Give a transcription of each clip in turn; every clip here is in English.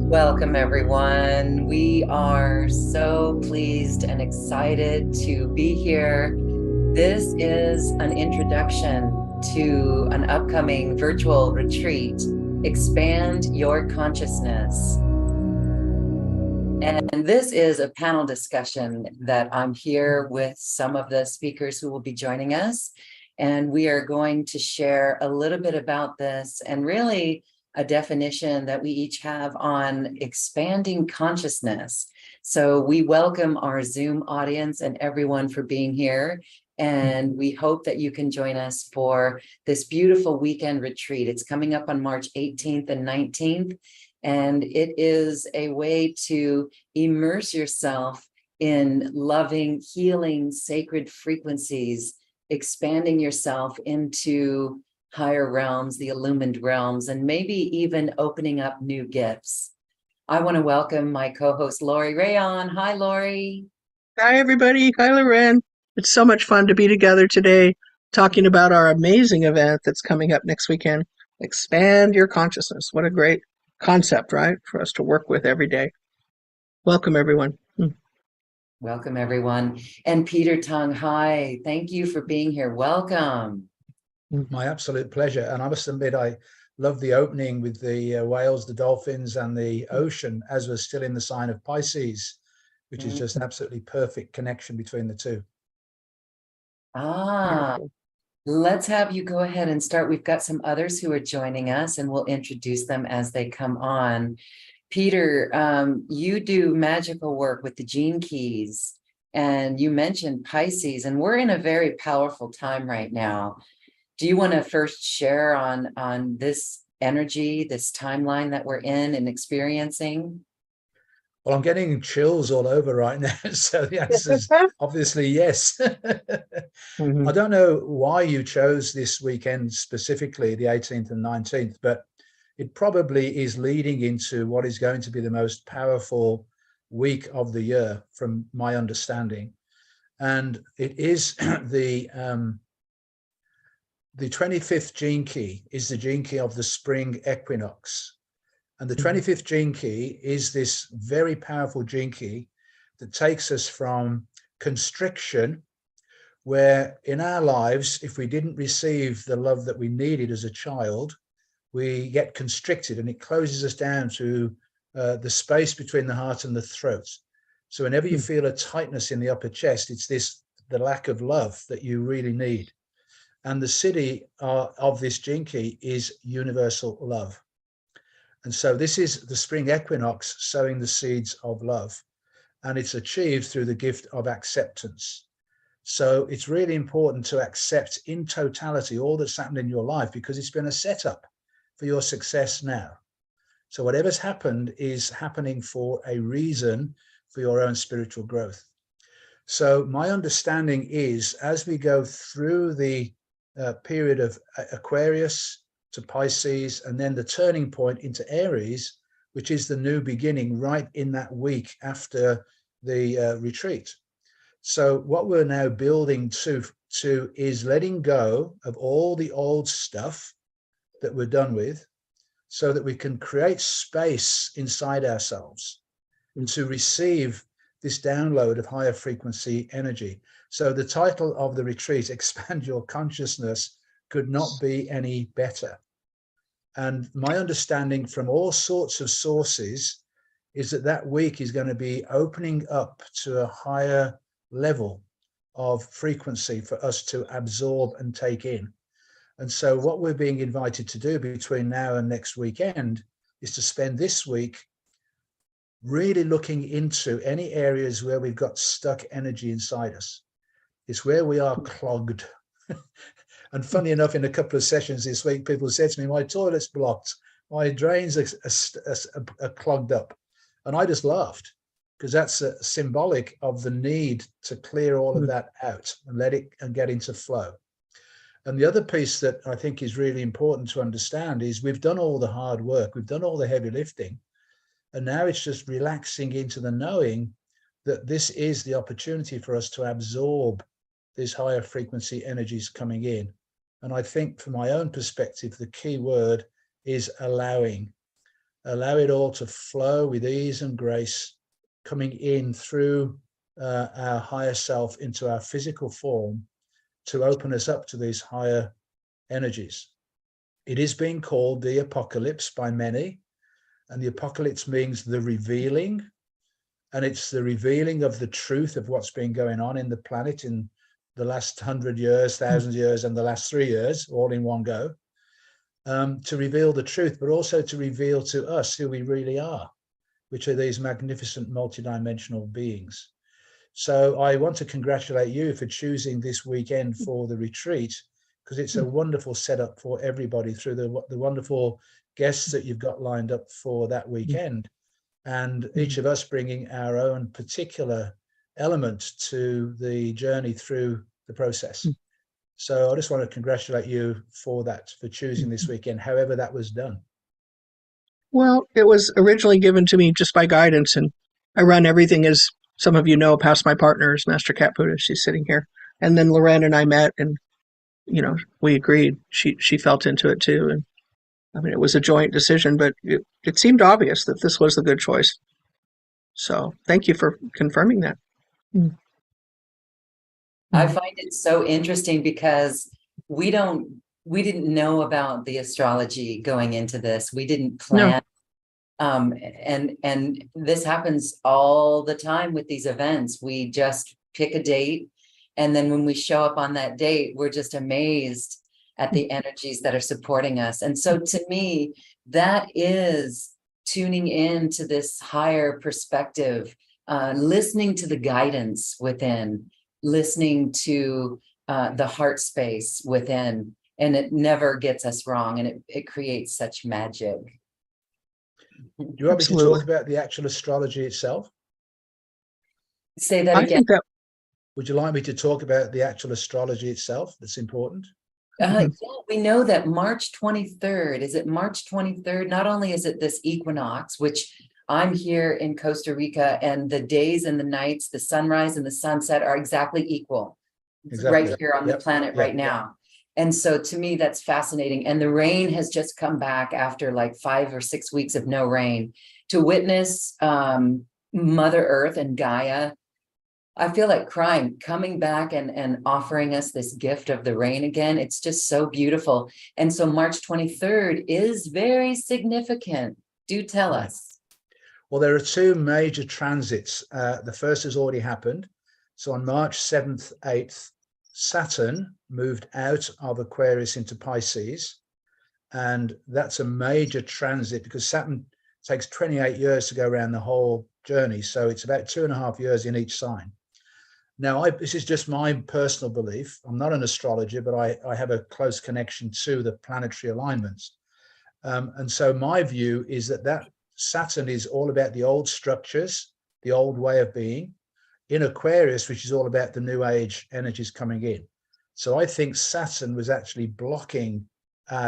Welcome, everyone. We are so pleased and excited to be here. This is an introduction to an upcoming virtual retreat, Expand Your Consciousness. And this is a panel discussion that I'm here with some of the speakers who will be joining us. And we are going to share a little bit about this and really a definition that we each have on expanding consciousness. So we welcome our Zoom audience and everyone for being here. And we hope that you can join us for this beautiful weekend retreat. It's coming up on March 18th and 19th. And it is a way to immerse yourself in loving, healing, sacred frequencies, expanding yourself into higher realms, the illumined realms, and maybe even opening up new gifts. I want to welcome my co-host, Lori Rayon. Hi, Lori. Hi, everybody. Hi, Loren. It's so much fun to be together today talking about our amazing event that's coming up next weekend. Expand your consciousness. What a great concept, right? For us to work with every day. Welcome, everyone. Welcome, everyone. And Peter Tung, hi. Thank you for being here. Welcome. My absolute pleasure. And I must admit, I love the opening with the whales, the dolphins, and the ocean, as we're still in the sign of Pisces, which is just absolutely perfect connection between the two. Let's have you go ahead and start. We've got some others who are joining us, and we'll introduce them as they come on. Peter, you do magical work with the gene keys, and you mentioned Pisces, and we're in a very powerful time right now. Do you want to first share on this energy, this timeline that we're in and experiencing? Well, I'm getting chills all over right now. So the answer is obviously yes. I don't know why you chose this weekend specifically, the 18th and 19th, but it probably is leading into what is going to be the most powerful week of the year, from my understanding. And it is the 25th gene key is the gene key of the spring equinox. And the 25th gene key is this very powerful gene key that takes us from constriction, where in our lives, if we didn't receive the love that we needed as a child, we get constricted and it closes us down to the space between the heart and the throat. So whenever you feel a tightness in the upper chest, it's the lack of love that you really need. And the city of this gene key is universal love. And so this is the spring equinox sowing the seeds of love. And it's achieved through the gift of acceptance. So it's really important to accept in totality all that's happened in your life, because it's been a setup for your success now. So whatever's happened is happening for a reason, for your own spiritual growth. So my understanding is, as we go through the period of Aquarius to Pisces, and then the turning point into Aries, which is the new beginning right in that week after the retreat. So what we're now building to is letting go of all the old stuff that we're done with, so that we can create space inside ourselves to receive this download of higher frequency energy. So the title of the retreat, Expand Your Consciousness, could not be any better. And my understanding from all sorts of sources is that that week is going to be opening up to a higher level of frequency for us to absorb and take in. And so what we're being invited to do between now and next weekend is to spend this week really looking into any areas where we've got stuck energy inside us. It's where we are clogged. And funny enough, in a couple of sessions this week, people said to me, my toilet's blocked, my drains are clogged up. And I just laughed, because that's symbolic of the need to clear all of that out and let it and get into flow. And the other piece that I think is really important to understand is we've done all the hard work, we've done all the heavy lifting, and now it's just relaxing into the knowing that this is the opportunity for us to absorb these higher frequency energies coming in. And I think from my own perspective, the key word is allowing. Allow it all to flow with ease and grace, coming in through our higher self into our physical form to open us up to these higher energies. It is being called the apocalypse by many, and the apocalypse means the revealing, and it's the revealing of the truth of what's been going on in the planet in the last 100 years, 1,000 years, and the last 3 years, all in one go, to reveal the truth, but also to reveal to us who we really are, which are these magnificent multidimensional beings. So I want to congratulate you for choosing this weekend for the retreat, because it's a wonderful setup for everybody through the wonderful guests that you've got lined up for that weekend, and each of us bringing our own particular element to the journey through the process. So I just want to congratulate you for that, for choosing this weekend, however that was done. Well, it was originally given to me just by guidance, and I run everything, as some of you know, past my partners, Master Cat Buddha. She's sitting here. And then Loren and I met, and, you know, we agreed. She felt into it too. And I mean, it was a joint decision, but it seemed obvious that this was the good choice. So thank you for confirming that. I find it so interesting because we didn't know about the astrology going into this. We didn't plan. No. And this happens all the time with these events. We just pick a date, and then when we show up on that date, we're just amazed at the energies that are supporting us. And so to me, that is tuning in to this higher perspective, listening to the guidance within, listening to the heart space within, and it never gets us wrong, and it creates such magic. Do you want me to talk about the actual astrology itself? Say that again. Would you like me to talk about the actual astrology itself that's important? Yeah, we know that March 23rd, is it March 23rd? Not only is it this equinox, which I'm here in Costa Rica, and the days and the nights, the sunrise and the sunset are exactly equal. Exactly. Right here on the planet right now. And so to me, that's fascinating. And the rain has just come back after like 5 or 6 weeks of no rain, to witness Mother Earth and Gaia. I feel like crying, coming back and offering us this gift of the rain again. It's just so beautiful. And so March 23rd is very significant. Do tell us. Well, there are 2 major transits. The first has already happened. So on March 7th, 8th, Saturn moved out of Aquarius into Pisces. And that's a major transit because Saturn takes 28 years to go around the whole journey. So it's about 2.5 years in each sign. Now, this is just my personal belief. I'm not an astrologer, but I have a close connection to the planetary alignments. And so my view is that Saturn is all about the old structures, the old way of being, in Aquarius, which is all about the new age energies coming in. So I think Saturn was actually blocking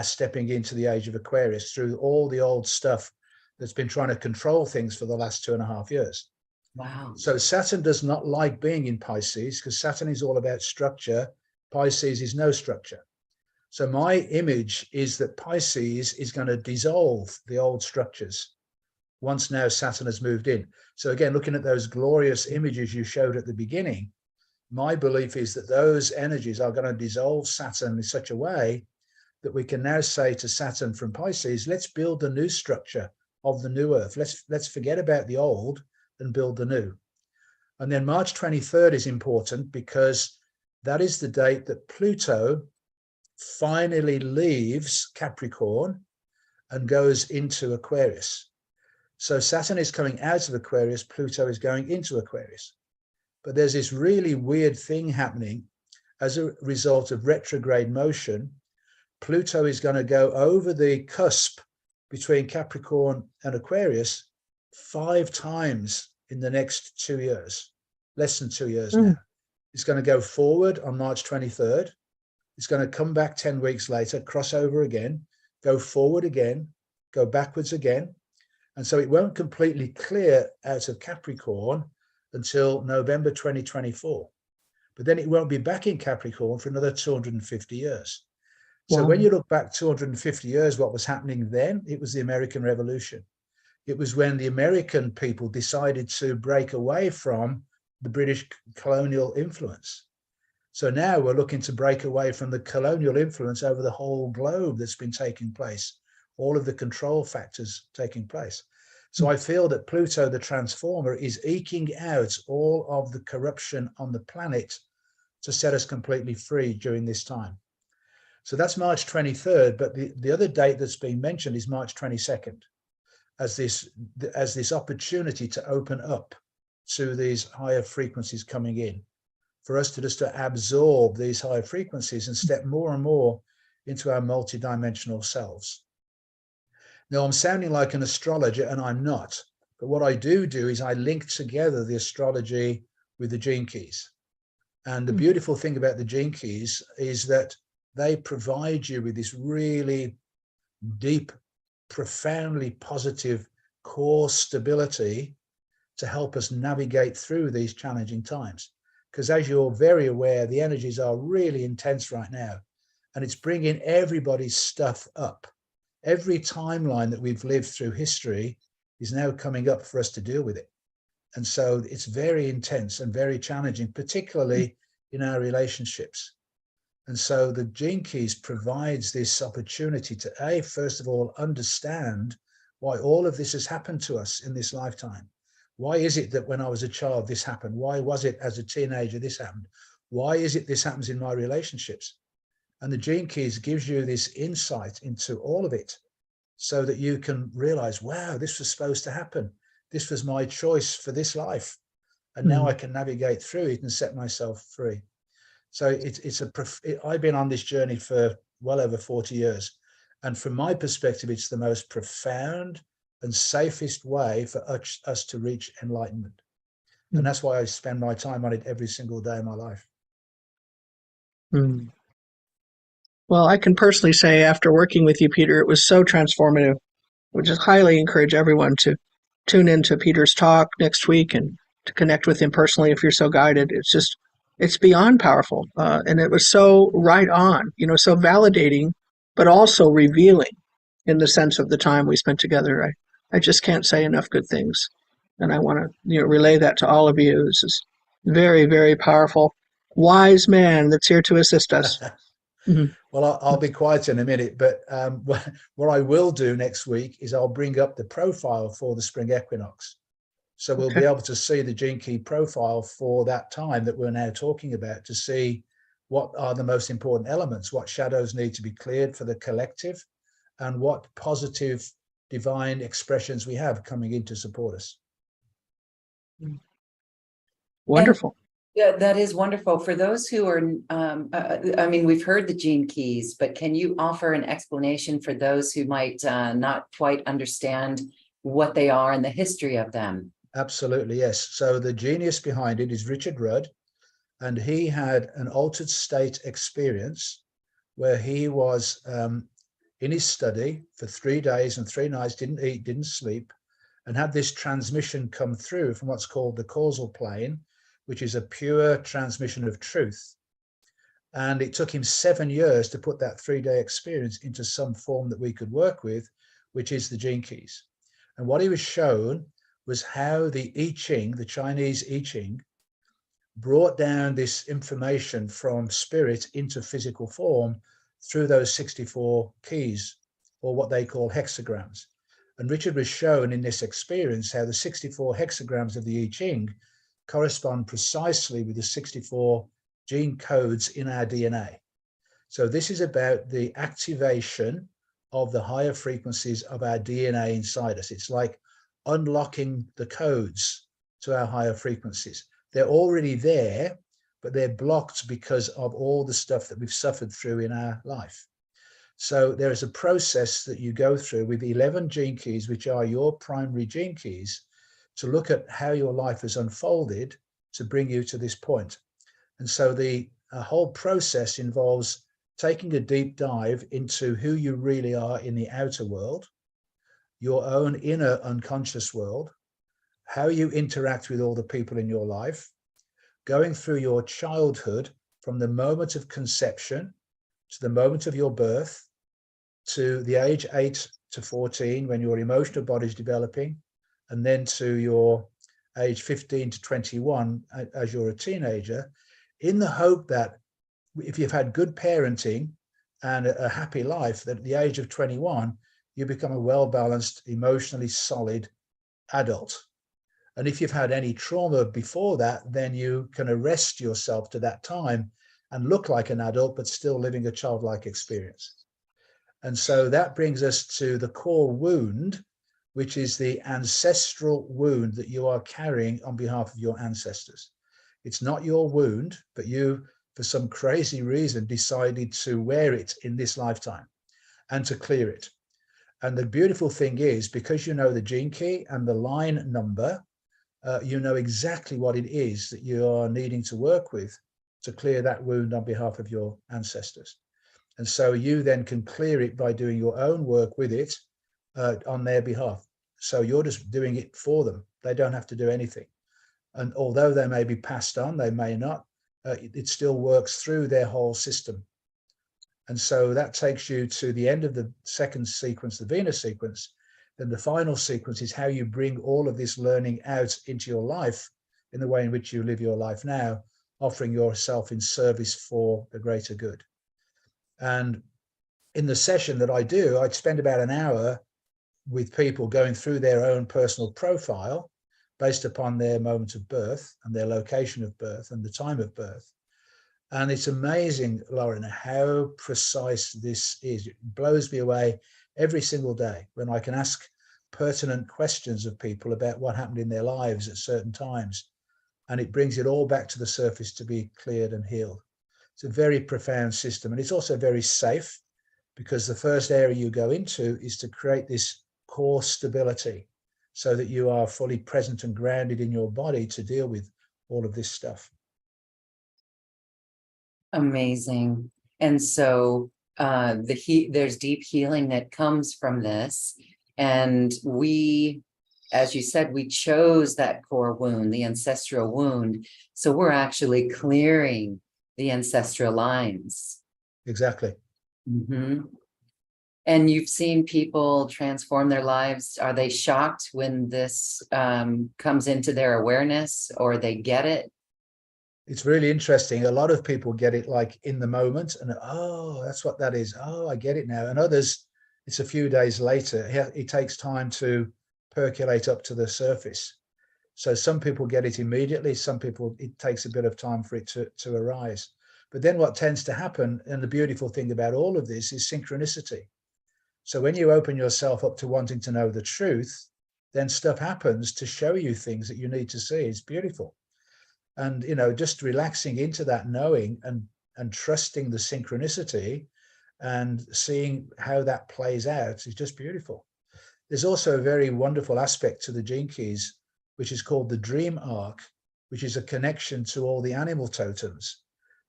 stepping into the age of Aquarius through all the old stuff that's been trying to control things for the last 2.5 years. Wow. So Saturn does not like being in Pisces because Saturn is all about structure. Pisces is no structure. So my image is that Pisces is going to dissolve the old structures once now Saturn has moved in. So again, looking at those glorious images you showed at the beginning, my belief is that those energies are going to dissolve Saturn in such a way that we can now say to Saturn from Pisces, let's build the new structure of the new Earth. Let's forget about the old and build the new. And then March 23rd is important because that is the date that Pluto finally leaves Capricorn and goes into Aquarius. So Saturn is coming out of Aquarius, Pluto is going into Aquarius. But there's this really weird thing happening as a result of retrograde motion. Pluto is going to go over the cusp between Capricorn and Aquarius 5 times in the next 2 years, less than 2 years now. It's going to go forward on March 23rd. It's going to come back 10 weeks later, cross over again, go forward again, go backwards again. And so it won't completely clear out of Capricorn until November 2024. But then it won't be back in Capricorn for another 250 years. So when you look back 250 years, what was happening then? It was the American Revolution. It was when the American people decided to break away from the British colonial influence. So now we're looking to break away from the colonial influence over the whole globe that's been taking place, all of the control factors taking place. So I feel that Pluto, the transformer, is eking out all of the corruption on the planet to set us completely free during this time. So that's March 23rd, but the other date that's been mentioned is March 22nd as this opportunity to open up to these higher frequencies coming in, for us to just to absorb these higher frequencies and step more and more into our multidimensional selves. Now, I'm sounding like an astrologer, and I'm not, but what I do is I link together the astrology with the gene keys. And the beautiful thing about the gene keys is that they provide you with this really deep, profoundly positive core stability to help us navigate through these challenging times. Because as you're very aware, the energies are really intense right now, and it's bringing everybody's stuff up. Every timeline that we've lived through history is now coming up for us to deal with it. And so it's very intense and very challenging, particularly in our relationships. And so the gene keys provides this opportunity to, first of all, understand why all of this has happened to us in this lifetime. Why is it that when I was a child, this happened? Why was it as a teenager, this happened? Why is it this happens in my relationships? And the gene keys gives you this insight into all of it so that you can realize, wow, this was supposed to happen. This was my choice for this life. And now I can navigate through it and set myself free. So I've been on this journey for well over 40 years. And from my perspective, it's the most profound and safest way for us to reach enlightenment. And that's why I spend my time on it every single day of my life. Well, I can personally say after working with you, Peter, it was so transformative. I would just highly encourage everyone to tune into Peter's talk next week and to connect with him personally if you're so guided. It's beyond powerful. And it was so right on, so validating, but also revealing in the sense of the time we spent together. I just can't say enough good things. And I want to relay that to all of you. This is very, very powerful, wise man that's here to assist us. Well, I'll be quiet in a minute, but what I will do next week is I'll bring up the profile for the spring equinox. So we'll be able to see the gene key profile for that time that we're now talking about, to see what are the most important elements, what shadows need to be cleared for the collective, and what positive divine expressions we have coming in to support us. Wonderful. Yeah, that is wonderful. For those who are, we've heard the gene keys, but can you offer an explanation for those who might not quite understand what they are and the history of them? Absolutely, yes. So the genius behind it is Richard Rudd, and he had an altered state experience where he was in his study for 3 days and 3 nights, didn't eat, didn't sleep, and had this transmission come through from what's called the causal plane, which is a pure transmission of truth. And it took him 7 years to put that 3-day experience into some form that we could work with, which is the gene keys. And what he was shown was how the I Ching, the Chinese I Ching, brought down this information from spirit into physical form through those 64 keys, or what they call hexagrams. And Richard was shown in this experience how the 64 hexagrams of the I Ching correspond precisely with the 64 gene codes in our DNA. So this is about the activation of the higher frequencies of our DNA inside us. It's like unlocking the codes to our higher frequencies. They're already there, but they're blocked because of all the stuff that we've suffered through in our life. So there is a process that you go through with 11 gene keys, which are your primary gene keys, to look at how your life has unfolded to bring you to this point. And so the whole process involves taking a deep dive into who you really are in the outer world, your own inner unconscious world, how you interact with all the people in your life, going through your childhood from the moment of conception to the moment of your birth, to the age 8 to 14 when your emotional body is developing, and then to your age 15 to 21 as you're a teenager, in the hope that if you've had good parenting and a happy life, that at the age of 21, you become a well-balanced, emotionally solid adult. And if you've had any trauma before that, then you can arrest yourself to that time and look like an adult, but still living a childlike experience. And so that brings us to the core wound, which is the ancestral wound that you are carrying on behalf of your ancestors. It's not your wound, but you, for some crazy reason, decided to wear it in this lifetime and to clear it. And the beautiful thing is, because you know the gene key and the line number, you know exactly what it is that you are needing to work with to clear that wound on behalf of your ancestors. And so you then can clear it by doing your own work with it on their behalf. So you're just doing it for them. They don't have to do anything. And although they may be passed on, they may not, it still works through their whole system. And so that takes you to the end of the second sequence, the Venus sequence. Then the final sequence is how you bring all of this learning out into your life in the way in which you live your life now, offering yourself in service for the greater good. And in the session that I do, I'd spend about an hour with people going through their own personal profile based upon their moment of birth and their location of birth and the time of birth. And it's amazing, Lauren, how precise this is. It blows me away every single day when I can ask pertinent questions of people about what happened in their lives at certain times. And it brings it all back to the surface to be cleared and healed. It's a very profound system. And it's also very safe, because the first area you go into is to create this core stability so that you are fully present and grounded in your body to deal with all of this stuff. Amazing. And so there's deep healing that comes from this. And we, as you said, we chose that core wound, the ancestral wound. So we're actually clearing the ancestral lines. Exactly. Mm-hmm. And you've seen people transform their lives. Are they shocked when this comes into their awareness, or they get it? It's really interesting. A lot of people get it like in the moment and, oh, that's what that is. Oh, I get it now. And others, it's a few days later. It takes time to percolate up to the surface. So some people get it immediately. Some people, it takes a bit of time for it to arise. But then what tends to happen, and the beautiful thing about all of this, is synchronicity. So when you open yourself up to wanting to know the truth, then stuff happens to show you things that you need to see. It's beautiful. And, you know, just relaxing into that knowing and trusting the synchronicity and seeing how that plays out is just beautiful. There's also a very wonderful aspect to the gene keys, which is called the dream arc, which is a connection to all the animal totems.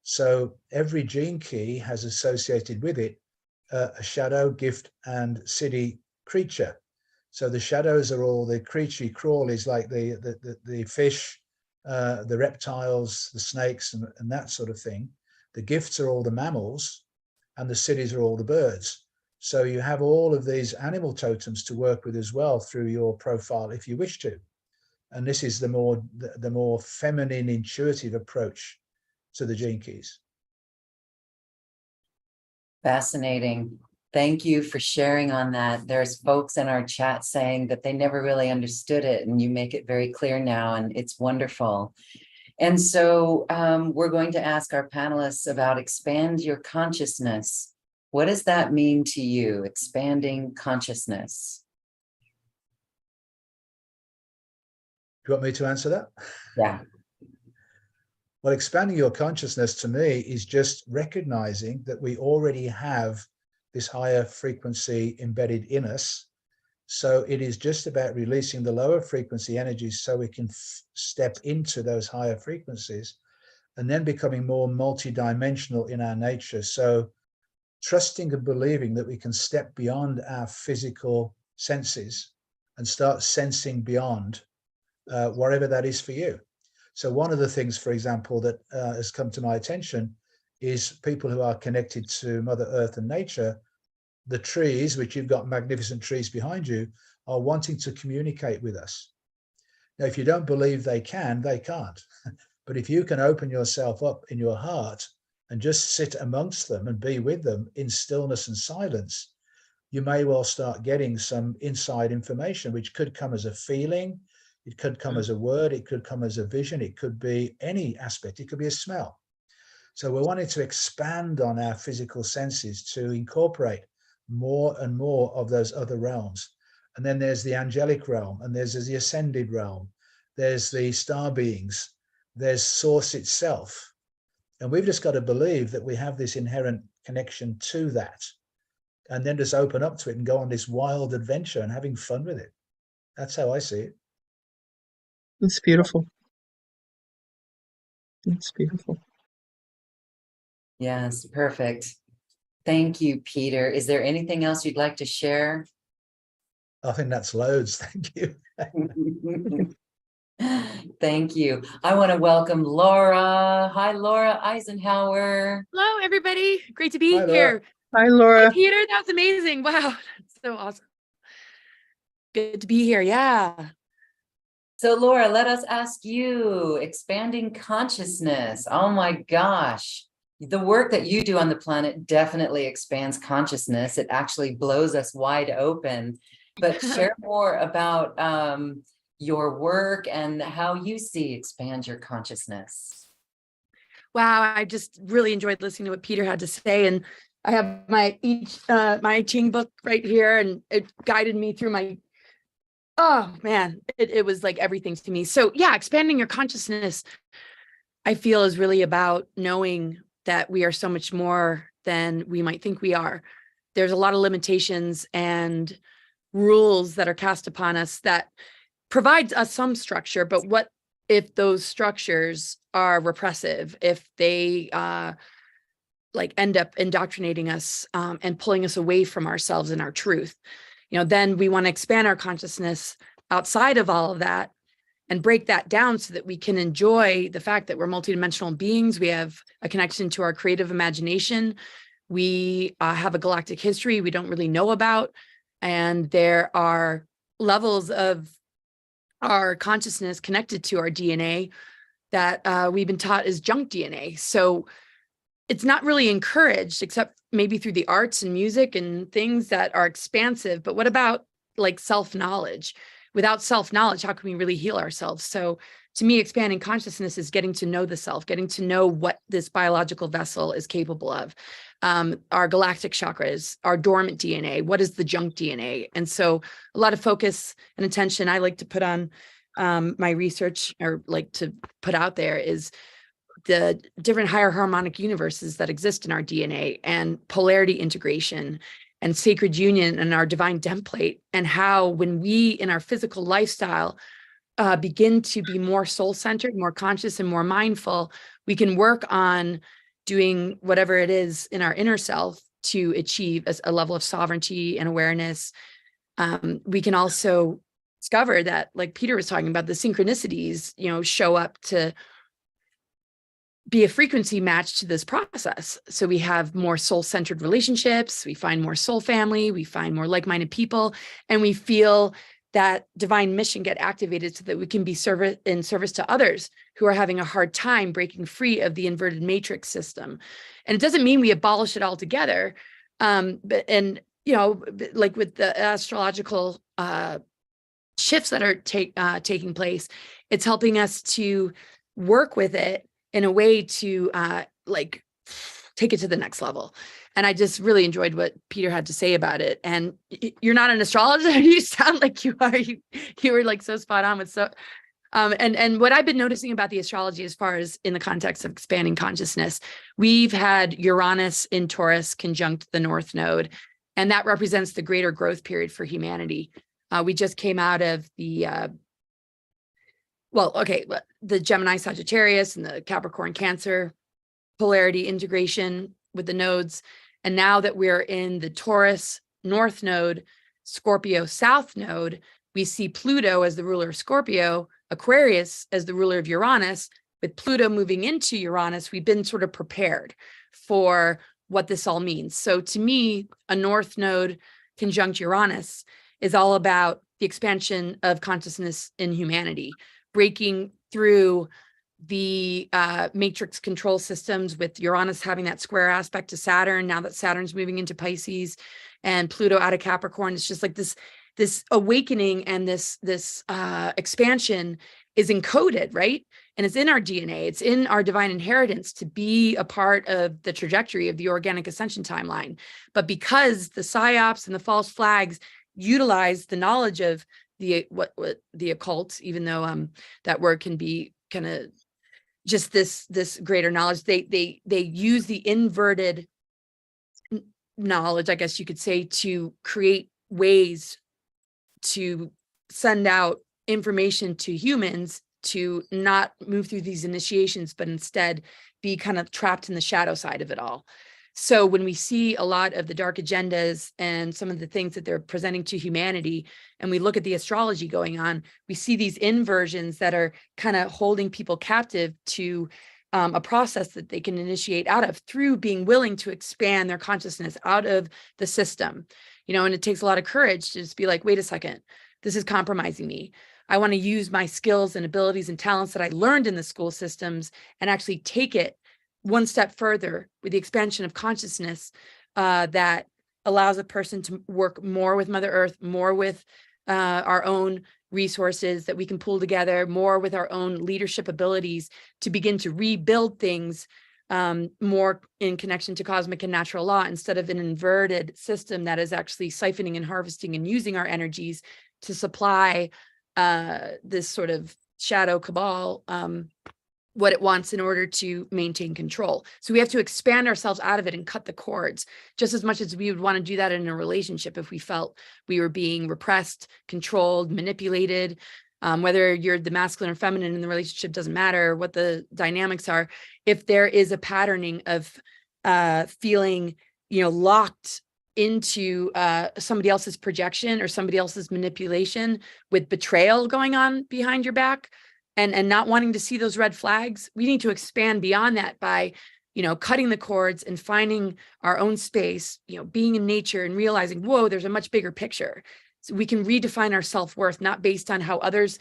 So every gene key has associated with it a shadow, gift, and city creature. So the shadows are all the creature crawlies, like the fish, the reptiles, the snakes, and that sort of thing. The gifts are all the mammals, and the cities are all the birds. So you have all of these animal totems to work with as well through your profile if you wish to. And this is the more feminine, intuitive approach to the gene keys. Fascinating. Thank you for sharing on that. There's folks in our chat saying that they never really understood it, and you make it very clear now, and it's wonderful. And so we're going to ask our panelists about expand your consciousness. What does that mean to you, expanding consciousness? Do you want me to answer that? Yeah. Well, expanding your consciousness to me is just recognizing that we already have this higher frequency embedded in us. So it is just about releasing the lower frequency energies so we can step into those higher frequencies, and then becoming more multidimensional in our nature. So trusting and believing that we can step beyond our physical senses and start sensing beyond whatever that is for you. So one of the things, for example, that has come to my attention is people who are connected to Mother Earth and nature. The trees, which you've got magnificent trees behind you, are wanting to communicate with us. Now, if you don't believe they can, they can't. But if you can open yourself up in your heart and just sit amongst them and be with them in stillness and silence, you may well start getting some inside information, which could come as a feeling, it could come as a word, it could come as a vision, it could be any aspect, it could be a smell. So we're wanting to expand on our physical senses to incorporate more and more of those other realms. And then there's the angelic realm, and there's the ascended realm, there's the star beings, there's source itself. And we've just got to believe that we have this inherent connection to that, and then just open up to it and go on this wild adventure and having fun with it. That's how I see it. It's beautiful. It's beautiful. Yes, perfect. Thank you, Peter. Is there anything else you'd like to share? I think that's loads. Thank you. Thank you. I want to welcome Laura. Hi, Laura Eisenhower. Hello, everybody. Great to be Hi, Laura. here. Hi, Laura. Hi, Peter. That was amazing. Wow. That's so awesome. Good to be here. Yeah. So, Laura, let us ask you, expanding consciousness. Oh my gosh. The work that you do on the planet definitely expands consciousness. It actually blows us wide open. But share more about your work and how you see expand your consciousness. Wow. I just really enjoyed listening to what Peter had to say. And I have my I Ching book right here, and it guided me through my, oh man, it was like everything to me. So yeah, expanding your consciousness, I feel, is really about knowing that we are so much more than we might think we are. There's a lot of limitations and rules that are cast upon us that provides us some structure, but what if those structures are repressive, if they like end up indoctrinating us and pulling us away from ourselves and our truth? Then we want to expand our consciousness outside of all of that and break that down so that we can enjoy the fact that we're multidimensional beings. We have a connection to our creative imagination. We have a galactic history we don't really know about. And there are levels of our consciousness connected to our DNA that we've been taught is junk DNA. So it's not really encouraged, except maybe through the arts and music and things that are expansive. But what about like self-knowledge? Without self-knowledge, how can we really heal ourselves? So to me, expanding consciousness is getting to know the self, getting to know what this biological vessel is capable of. Our galactic chakras, our dormant DNA, what is the junk DNA? And so a lot of focus and attention I like to put on my research, or like to put out there, is the different higher harmonic universes that exist in our DNA, and polarity integration and sacred union and our divine template, and how when we in our physical lifestyle begin to be more soul-centered, more conscious, and more mindful, we can work on doing whatever it is in our inner self to achieve a level of sovereignty and awareness. We can also discover that, like Peter was talking about, the synchronicities, show up to be a frequency match to this process. So we have more soul-centered relationships, we find more soul family, we find more like-minded people, and we feel that divine mission get activated so that we can be in service to others who are having a hard time breaking free of the inverted matrix system. And it doesn't mean we abolish it altogether. Like with the astrological shifts that are taking place, it's helping us to work with it in a way to take it to the next level. And I just really enjoyed what Peter had to say about it. And you're not an astrologer. You sound like you are. You were like so spot on with and what I've been noticing about the astrology, as far as in the context of expanding consciousness, we've had Uranus in Taurus conjunct the North Node, and that represents the greater growth period for humanity. We just came out of the Gemini Sagittarius and the Capricorn Cancer polarity integration with the nodes. And now that we're in the Taurus North Node, Scorpio South Node, we see Pluto as the ruler of Scorpio, Aquarius as the ruler of Uranus. With Pluto moving into Uranus, we've been sort of prepared for what this all means. So to me, a North Node conjunct Uranus is all about the expansion of consciousness in humanity, breaking through the matrix control systems, with Uranus having that square aspect to Saturn. Now that Saturn's moving into Pisces and Pluto out of Capricorn, it's just like this awakening, and this expansion is encoded, right? And it's in our DNA, it's in our divine inheritance to be a part of the trajectory of the organic ascension timeline. But because the psyops and the false flags utilize the knowledge of the occult, even though that word can be kind of just this greater knowledge, they use the inverted knowledge, I guess you could say, to create ways to send out information to humans to not move through these initiations, but instead be kind of trapped in the shadow side of it all. So when we see a lot of the dark agendas and some of the things that they're presenting to humanity, and we look at the astrology going on, we see these inversions that are kind of holding people captive to a process that they can initiate out of through being willing to expand their consciousness out of the system. And it takes a lot of courage to just be like, wait a second, this is compromising me. I want to use my skills and abilities and talents that I learned in the school systems and actually take it one step further with the expansion of consciousness that allows a person to work more with Mother Earth, more with our own resources that we can pull together, more with our own leadership abilities to begin to rebuild things more in connection to cosmic and natural law, instead of an inverted system that is actually siphoning and harvesting and using our energies to supply this sort of shadow cabal what it wants in order to maintain control. So we have to expand ourselves out of it and cut the cords, just as much as we would want to do that in a relationship if we felt we were being repressed, controlled, manipulated. Whether you're the masculine or feminine in the relationship, doesn't matter what the dynamics are. If there is a patterning of feeling, locked into somebody else's projection or somebody else's manipulation, with betrayal going on behind your back, and not wanting to see those red flags, we need to expand beyond that by, cutting the cords and finding our own space, being in nature and realizing, whoa, there's a much bigger picture. So we can redefine our self-worth, not based on how others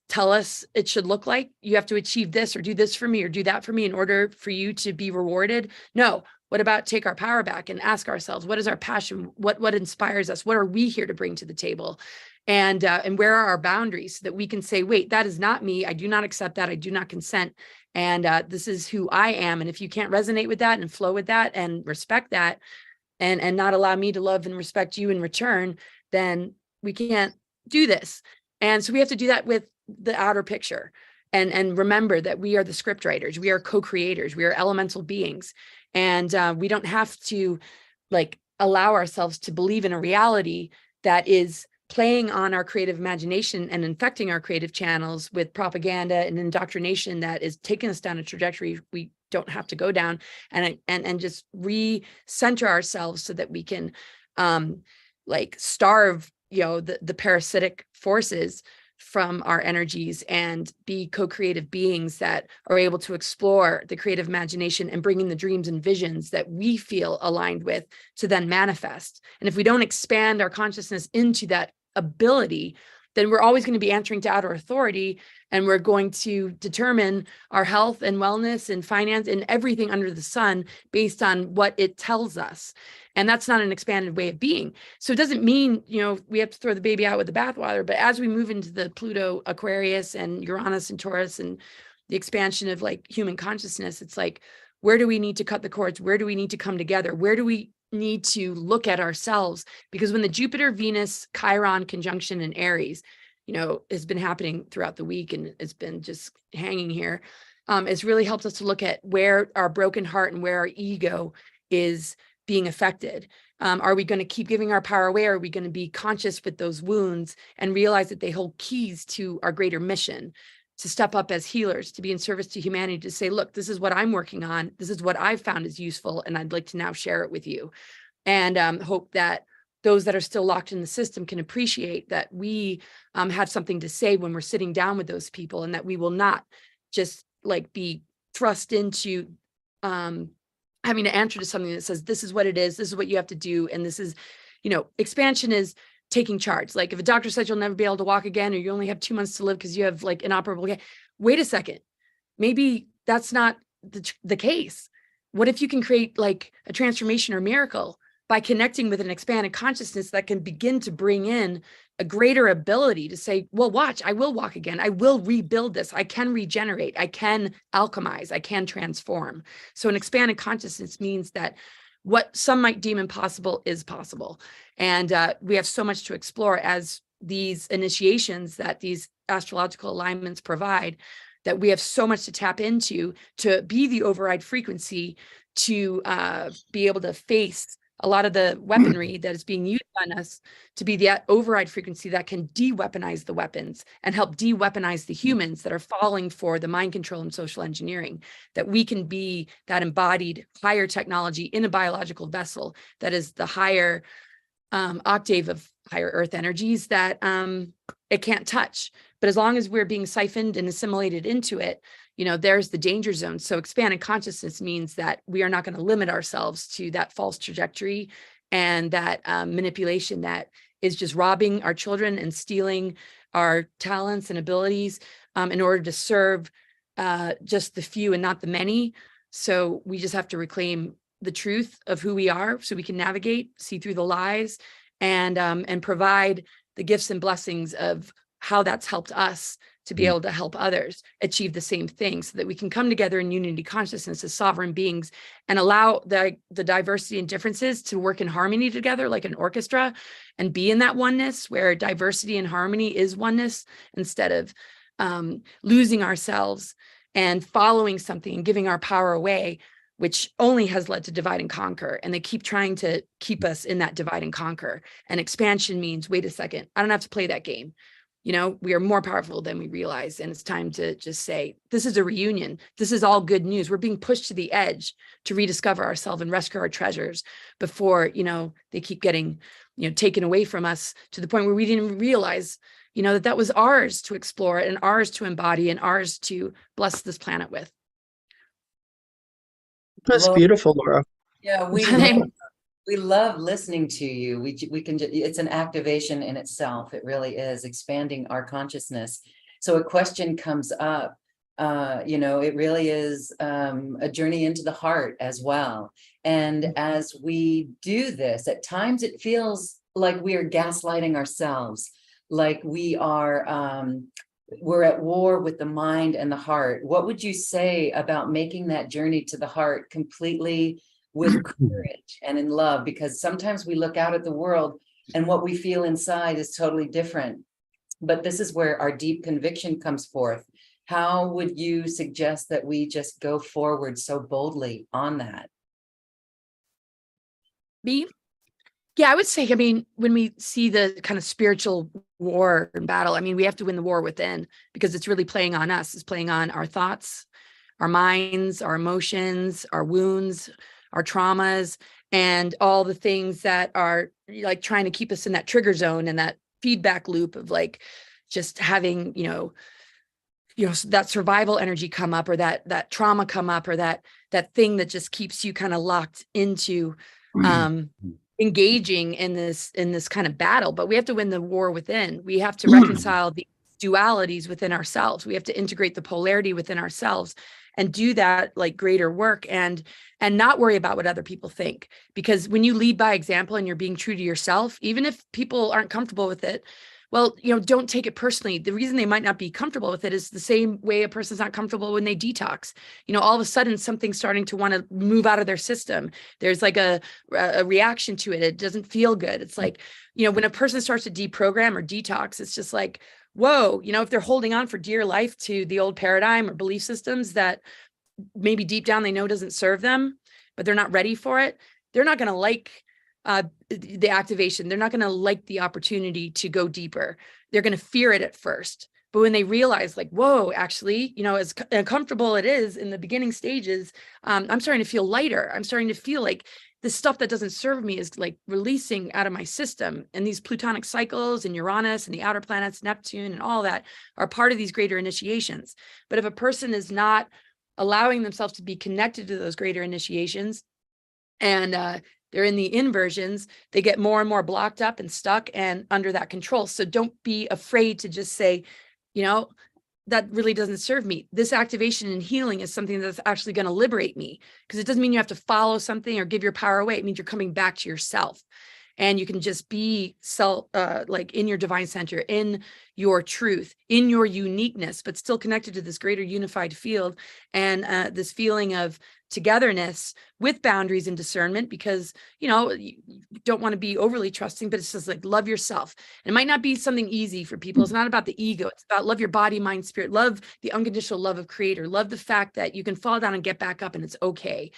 tell us it should look like. You have to achieve this or do this for me or do that for me in order for you to be rewarded. No, what about take our power back and ask ourselves, what is our passion? What inspires us? What are we here to bring to the table? And where are our boundaries, so that we can say, wait, that is not me. I do not accept that. I do not consent. And this is who I am. And if you can't resonate with that and flow with that and respect that, and not allow me to love and respect you in return, then we can't do this. And so we have to do that with the outer picture, and remember that we are the script writers. We are co-creators. We are elemental beings. And we don't have to allow ourselves to believe in a reality that is playing on our creative imagination and infecting our creative channels with propaganda and indoctrination that is taking us down a trajectory we don't have to go down, and just recenter ourselves so that we can like starve, you know, the parasitic forces from our energies and be co-creative beings that are able to explore the creative imagination and bring in the dreams and visions that we feel aligned with to then manifest. And if we don't expand our consciousness into that ability, then we're always going to be answering to outer authority, and we're going to determine our health and wellness and finance and everything under the sun based on what it tells us. And that's not an expanded way of being. So it doesn't mean, you know, we have to throw the baby out with the bathwater, but as we move into the Pluto, Aquarius, and Uranus and Taurus, and the expansion of like human consciousness, it's like, where do we need to cut the cords? Where do we need to come together? Where do we need to look at ourselves? Because when the Jupiter, Venus, Chiron conjunction in Aries, you know, has been happening throughout the week, and it's been just hanging here, it's really helped us to look at where our broken heart and where our ego is being affected. Are we going to keep giving our power away? Or are we going to be conscious with those wounds and realize that they hold keys to our greater mission, to step up as healers, to be in service to humanity, to say, look, this is what I'm working on. This is what I've found is useful, and I'd like to now share it with you. And hope that those that are still locked in the system can appreciate that we have something to say when we're sitting down with those people, and that we will not just like be thrust into having to answer to something that says, this is what it is, this is what you have to do. And this is, you know, expansion is taking charge. Like if a doctor says you'll never be able to walk again, or you only have 2 months to live because you have like inoperable, wait a second, maybe that's not the case. What if you can create like a transformation or miracle by connecting with an expanded consciousness that can begin to bring in a greater ability to say, well, watch, I will walk again. I will rebuild this. I can regenerate. I can alchemize. I can transform. So an expanded consciousness means that what some might deem impossible is possible. And we have so much to explore as these initiations that these astrological alignments provide, that we have so much to tap into to be the override frequency, to be able to face a lot of the weaponry that is being used on us, to be the override frequency that can de-weaponize the weapons and help de-weaponize the humans that are falling for the mind control and social engineering, that we can be that embodied higher technology in a biological vessel that is the higher octave of higher earth energies that it can't touch. But as long as we're being siphoned and assimilated into it, you know, there's the danger zone. So expanded consciousness means that we are not going to limit ourselves to that false trajectory and that manipulation that is just robbing our children and stealing our talents and abilities in order to serve just the few and not the many. So we just have to reclaim the truth of who we are so we can navigate, see through the lies, and provide the gifts and blessings of how that's helped us to be able to help others achieve the same thing, so that we can come together in unity consciousness as sovereign beings and allow the diversity and differences to work in harmony together like an orchestra, and be in that oneness where diversity and harmony is oneness, instead of losing ourselves and following something and giving our power away, which only has led to divide and conquer. And they keep trying to keep us in that divide and conquer. And expansion means, wait a second, I don't have to play that game. You know, we are more powerful than we realize. And it's time to just say, this is a reunion. This is all good news. We're being pushed to the edge to rediscover ourselves and rescue our treasures before, you know, they keep getting, you know, taken away from us to the point where we didn't even realize, you know, that was ours to explore and ours to embody and ours to bless this planet with. That's Well, beautiful, Laura. yeah, we love listening to you. We can, it's an activation in itself. It really is expanding our consciousness. So a question comes up, you know, it really is a journey into the heart as well. And as we do this, at times it feels like we are gaslighting ourselves, like we are, we're at war with the mind and the heart. What would you say about making that journey to the heart completely with courage and in love? Because sometimes we look out at the world and what we feel inside is totally different. But this is where our deep conviction comes forth. How would you suggest that we just go forward so boldly on that? Me? Yeah, I would say, I mean, when we see the kind of spiritual war and battle, I mean, we have to win the war within, because it's really playing on us. It's playing on our thoughts, our minds, our emotions, our wounds, our traumas, and all the things that are like trying to keep us in that trigger zone and that feedback loop of like just having, that survival energy come up, or that trauma come up, or that thing that just keeps you kind of locked into engaging in this kind of battle. But we have to win the war within. We have to reconcile the dualities within ourselves. We have to integrate the polarity within ourselves and do that like greater work, and not worry about what other people think. Because when you lead by example and you're being true to yourself, even if people aren't comfortable with it, well, don't take it personally. The reason they might not be comfortable with it is the same way a person's not comfortable when they detox. All of a sudden something's starting to want to move out of their system. There's like a reaction to it. It doesn't feel good. It's like, when a person starts to deprogram or detox, it's just like, whoa, if they're holding on for dear life to the old paradigm or belief systems that maybe deep down they know doesn't serve them, but they're not ready for it, they're not going to like the activation. They're not going to like the opportunity to go deeper. They're going to fear it at first. But when they realize like, whoa, actually, as uncomfortable it is in the beginning stages, I'm starting to feel lighter. I'm starting to feel like the stuff that doesn't serve me is like releasing out of my system. And these plutonic cycles and Uranus and the outer planets, Neptune and all that are part of these greater initiations. But if a person is not allowing themselves to be connected to those greater initiations, and they're in the inversions, they get more and more blocked up and stuck and under that control. So don't be afraid to just say, that really doesn't serve me. This activation and healing is something that's actually going to liberate me, because it doesn't mean you have to follow something or give your power away. It means you're coming back to yourself. And you can just be like in your divine center, in your truth, in your uniqueness, but still connected to this greater unified field, and this feeling of togetherness with boundaries and discernment, because you don't want to be overly trusting, but it's just like love yourself. And it might not be something easy for people. It's not about the ego. It's about love your body, mind, spirit, love the unconditional love of creator, love the fact that you can fall down and get back up and it's okay.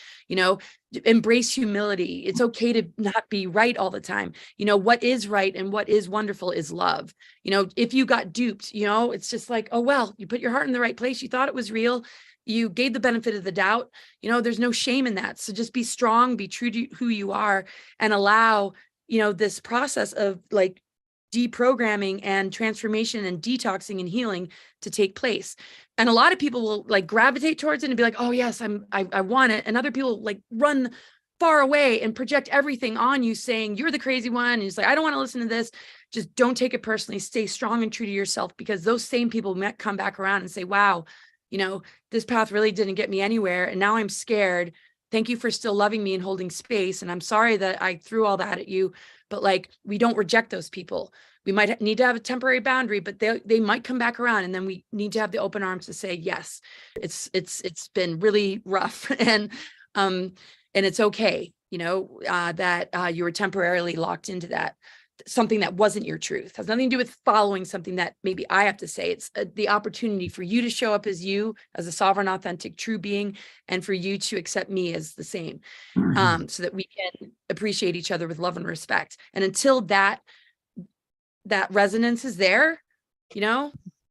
Embrace humility. It's okay to not be right all the time. What is right and what is wonderful is love. If you got duped, it's just like, oh, well, you put your heart in the right place. You thought it was real. You gave the benefit of the doubt. There's no shame in that. So just be strong, be true to who you are, and allow, this process of like deprogramming and transformation and detoxing and healing to take place. And a lot of people will like gravitate towards it and be like, oh yes, I want it. And other people like run far away and project everything on you, saying you're the crazy one. And it's like, I don't want to listen to this. Just don't take it personally. Stay strong and true to yourself, because those same people might come back around and say, wow, this path really didn't get me anywhere. And now I'm scared. Thank you for still loving me and holding space. And I'm sorry that I threw all that at you, but like, we don't reject those people. We might need to have a temporary boundary, but they might come back around. And then we need to have the open arms to say, yes, it's been really rough. And it's okay, that you were temporarily locked into that. Something that wasn't your truth. It has nothing to do with following something that maybe I have to say. It's the opportunity for you to show up as you, as a sovereign, authentic, true being, and for you to accept me as the same, so that we can appreciate each other with love and respect. And until that resonance is there,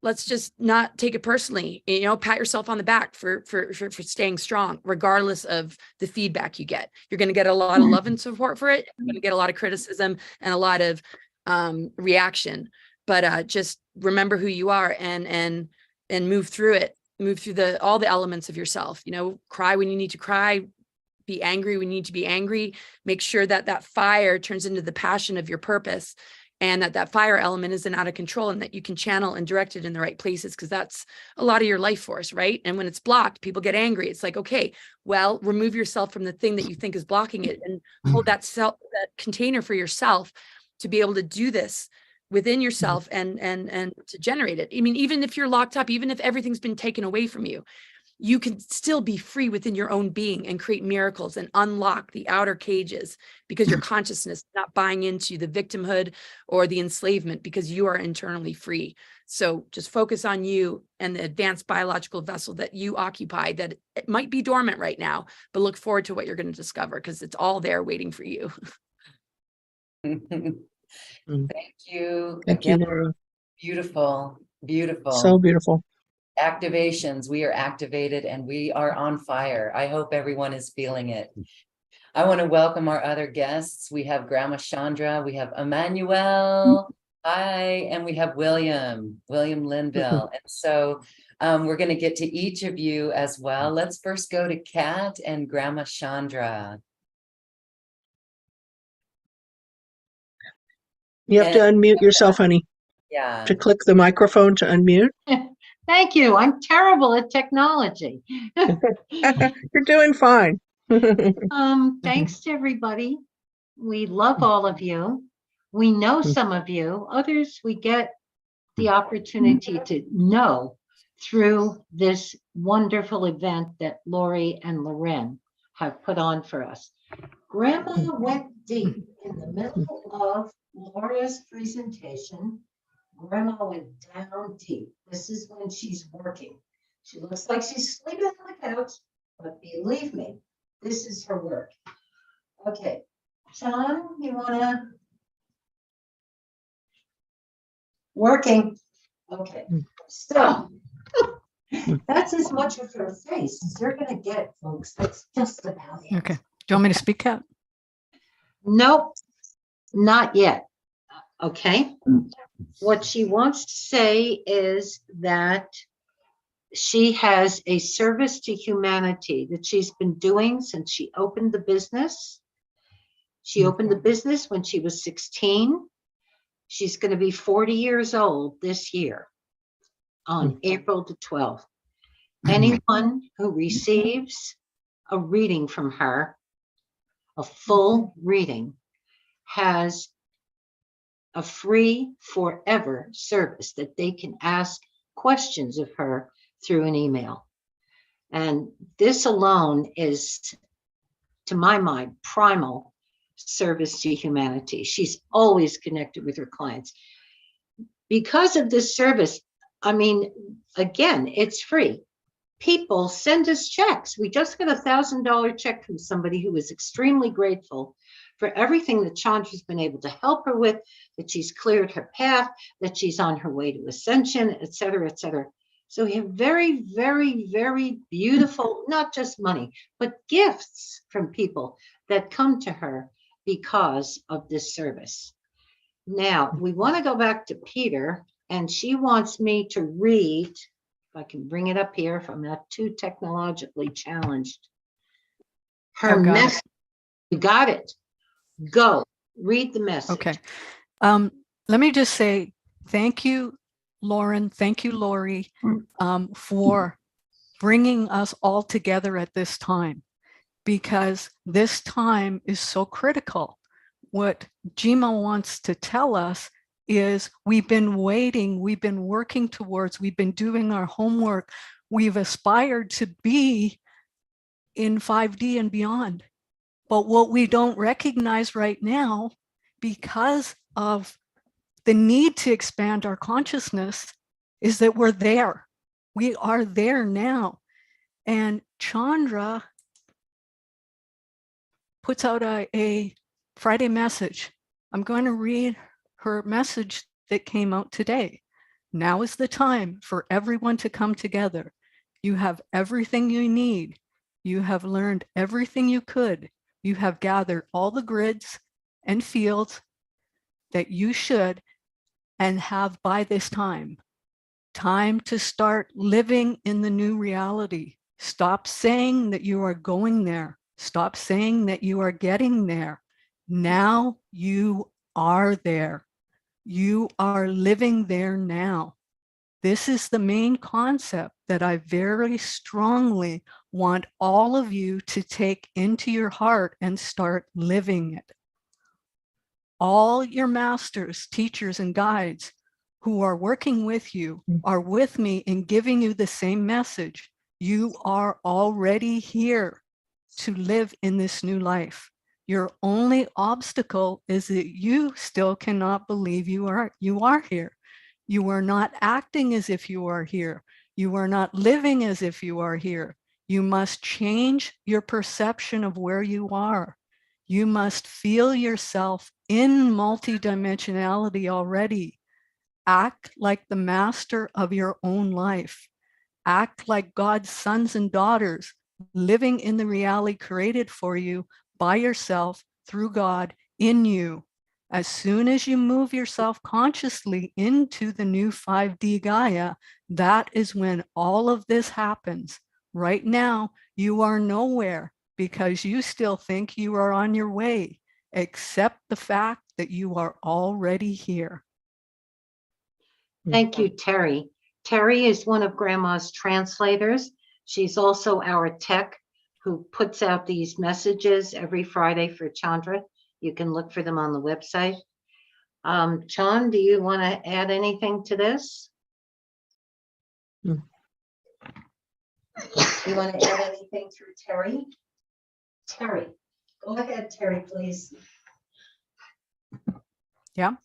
let's just not take it personally. Pat yourself on the back for staying strong, regardless of the feedback you get. You're going to get a lot of love and support for it. You're going to get a lot of criticism and a lot of reaction. But just remember who you are and move through it. Move through all the elements of yourself. Cry when you need to cry. Be angry when you need to be angry. Make sure that fire turns into the passion of your purpose, and that fire element isn't out of control, and that you can channel and direct it in the right places, because that's a lot of your life force, right? And when it's blocked, people get angry. It's like, okay, well, remove yourself from the thing that you think is blocking it, and hold that container for yourself to be able to do this within yourself and to generate it. I mean, even if you're locked up, even if everything's been taken away from you, you can still be free within your own being and create miracles and unlock the outer cages, because your consciousness is not buying into the victimhood or the enslavement, because you are internally free. So just focus on you and the advanced biological vessel that you occupy, that it might be dormant right now, but look forward to what you're going to discover, because it's all there waiting for you. Thank you Thank again. you, Laura. Beautiful, beautiful. So beautiful. activations. We are activated and we are on fire. I hope everyone is feeling it. I want to welcome our other guests. We have Grandma Chandra, we have Emmanuel, hi, and we have William Linville. And so we're going to get to each of you as well. Let's first go to Kat and Grandma Chandra. You have to unmute yourself, honey. Yeah. To click the microphone to unmute. Thank you. I'm terrible at technology. You're doing fine. Thanks to everybody. We love all of you. We know some of you. Others we get the opportunity to know through this wonderful event that Lori and Loren have put on for us. Grandma went deep in the middle of Laura's presentation. Grandma went down deep. This is when she's working. She looks like she's sleeping on the couch, but believe me, this is her work. Okay, Sean, you wanna? Working. Okay, so that's as much of her face as you're gonna get, folks. That's just about it. Okay. Do you want me to speak, Kat? Nope, not yet. Okay. What she wants to say is that she has a service to humanity that she's been doing since she opened the business. She opened the business when she was 16. She's going to be 40 years old this year on April the 12th. Anyone who receives a reading from her, a full reading, has a free forever service that they can ask questions of her through an email. And this alone is, to my mind, primal service to humanity. She's always connected with her clients. Because of this service, I mean, again, it's free. People send us checks. We just got $1,000 check from somebody who was extremely grateful for everything that Chandra's been able to help her with, that she's cleared her path, that she's on her way to ascension, et cetera, et cetera. So we have very, very, very beautiful, not just money, but gifts from people that come to her because of this service. Now, we want to go back to Peter, and she wants me to read, if I can bring it up here, if I'm not too technologically challenged, her message. You got it. Go, read the message. Okay. Let me just say thank you, Lauren. Thank you, Lori, for bringing us all together at this time, because this time is so critical. What Jima wants to tell us is we've been waiting, we've been working towards, we've been doing our homework, we've aspired to be in 5D and beyond. But what we don't recognize right now, because of the need to expand our consciousness, is that we're there. We are there now. And Chandra puts out a Friday message. I'm going to read her message that came out today. Now is the time for everyone to come together. You have everything you need. You have learned everything you could. You have gathered all the grids and fields that you should and have by this time. Time to start living in the new reality. Stop saying that you are going there. Stop saying that you are getting there. Now you are there. You are living there now. This is the main concept that I very strongly want all of you to take into your heart and start living it. All your masters, teachers, and guides who are working with you are with me in giving you the same message. You are already here to live in this new life. Your only obstacle is that you still cannot believe you are here. You are not acting as if you are here. You are not living as if you are here. You must change your perception of where you are. You must feel yourself in multidimensionality already. Act like the master of your own life. Act like God's sons and daughters, living in the reality created for you by yourself through God in you. As soon as you move yourself consciously into the new 5D Gaia, that is when all of this happens. Right now, you are nowhere because you still think you are on your way. Accept the fact that you are already here. Thank you, Terry. Terry is one of Grandma's translators. She's also our tech who puts out these messages every Friday for Chandra. You can look for them on the website. John, do you want to add anything to this? Hmm. You want to add anything through Terry? Terry, go ahead, Terry, please. Yeah.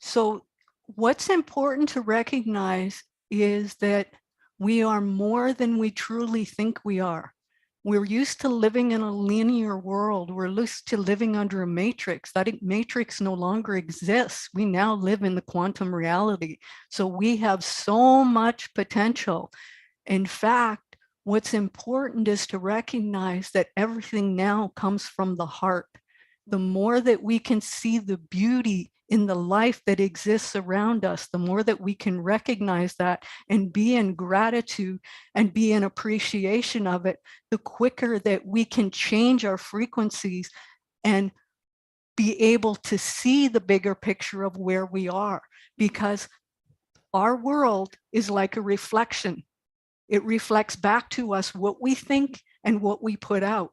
So what's important to recognize is that we are more than we truly think we are. We're used to living in a linear world. We're used to living under a matrix. That matrix no longer exists. We now live in the quantum reality. So we have so much potential. In fact, what's important is to recognize that everything now comes from the heart. The more that we can see the beauty in the life that exists around us, the more that we can recognize that and be in gratitude and be in appreciation of it, the quicker that we can change our frequencies and be able to see the bigger picture of where we are. Because our world is like a reflection. It reflects back to us what we think and what we put out.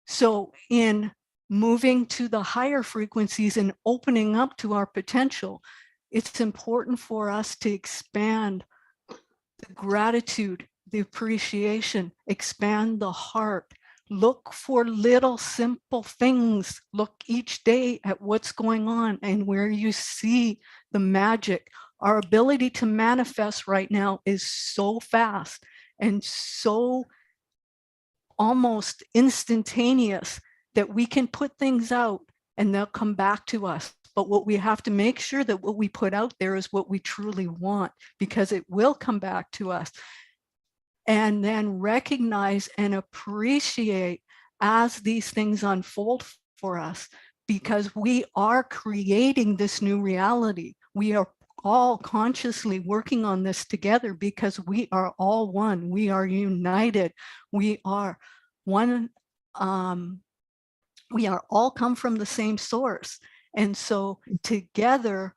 So in moving to the higher frequencies and opening up to our potential, it's important for us to expand the gratitude, the appreciation, expand the heart, look for little simple things, look each day at what's going on and where you see the magic. Our ability to manifest right now is so fast and so almost instantaneous that we can put things out and they'll come back to us. But what we have to make sure that what we put out there is what we truly want, because it will come back to us. And then recognize and appreciate as these things unfold for us, because we are creating this new reality. We are all consciously working on this together because we are all one. We are united. We are one. We are all come from the same source. And so together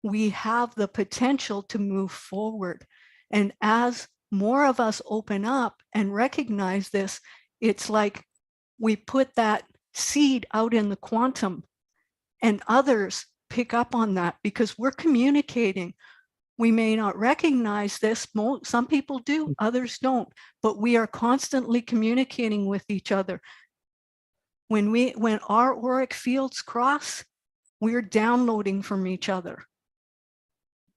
we have the potential to move forward. And as more of us open up and recognize this, it's like we put that seed out in the quantum and others pick up on that because we're communicating. We may not recognize this. Some people do, others don't, but we are constantly communicating with each other. When our auric fields cross, we're downloading from each other.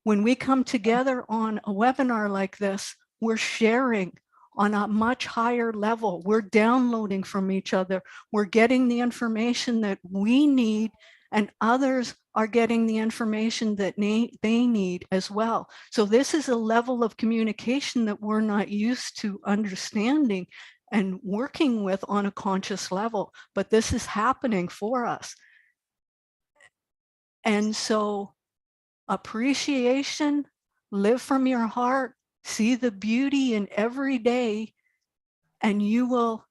When we come together on a webinar like this, we're sharing on a much higher level. We're downloading from each other. We're getting the information that we need, and others are getting the information that they need as well. So this is a level of communication that we're not used to understanding and working with on a conscious level, but this is happening for us. And so appreciation, live from your heart, see the beauty in every day, and you will,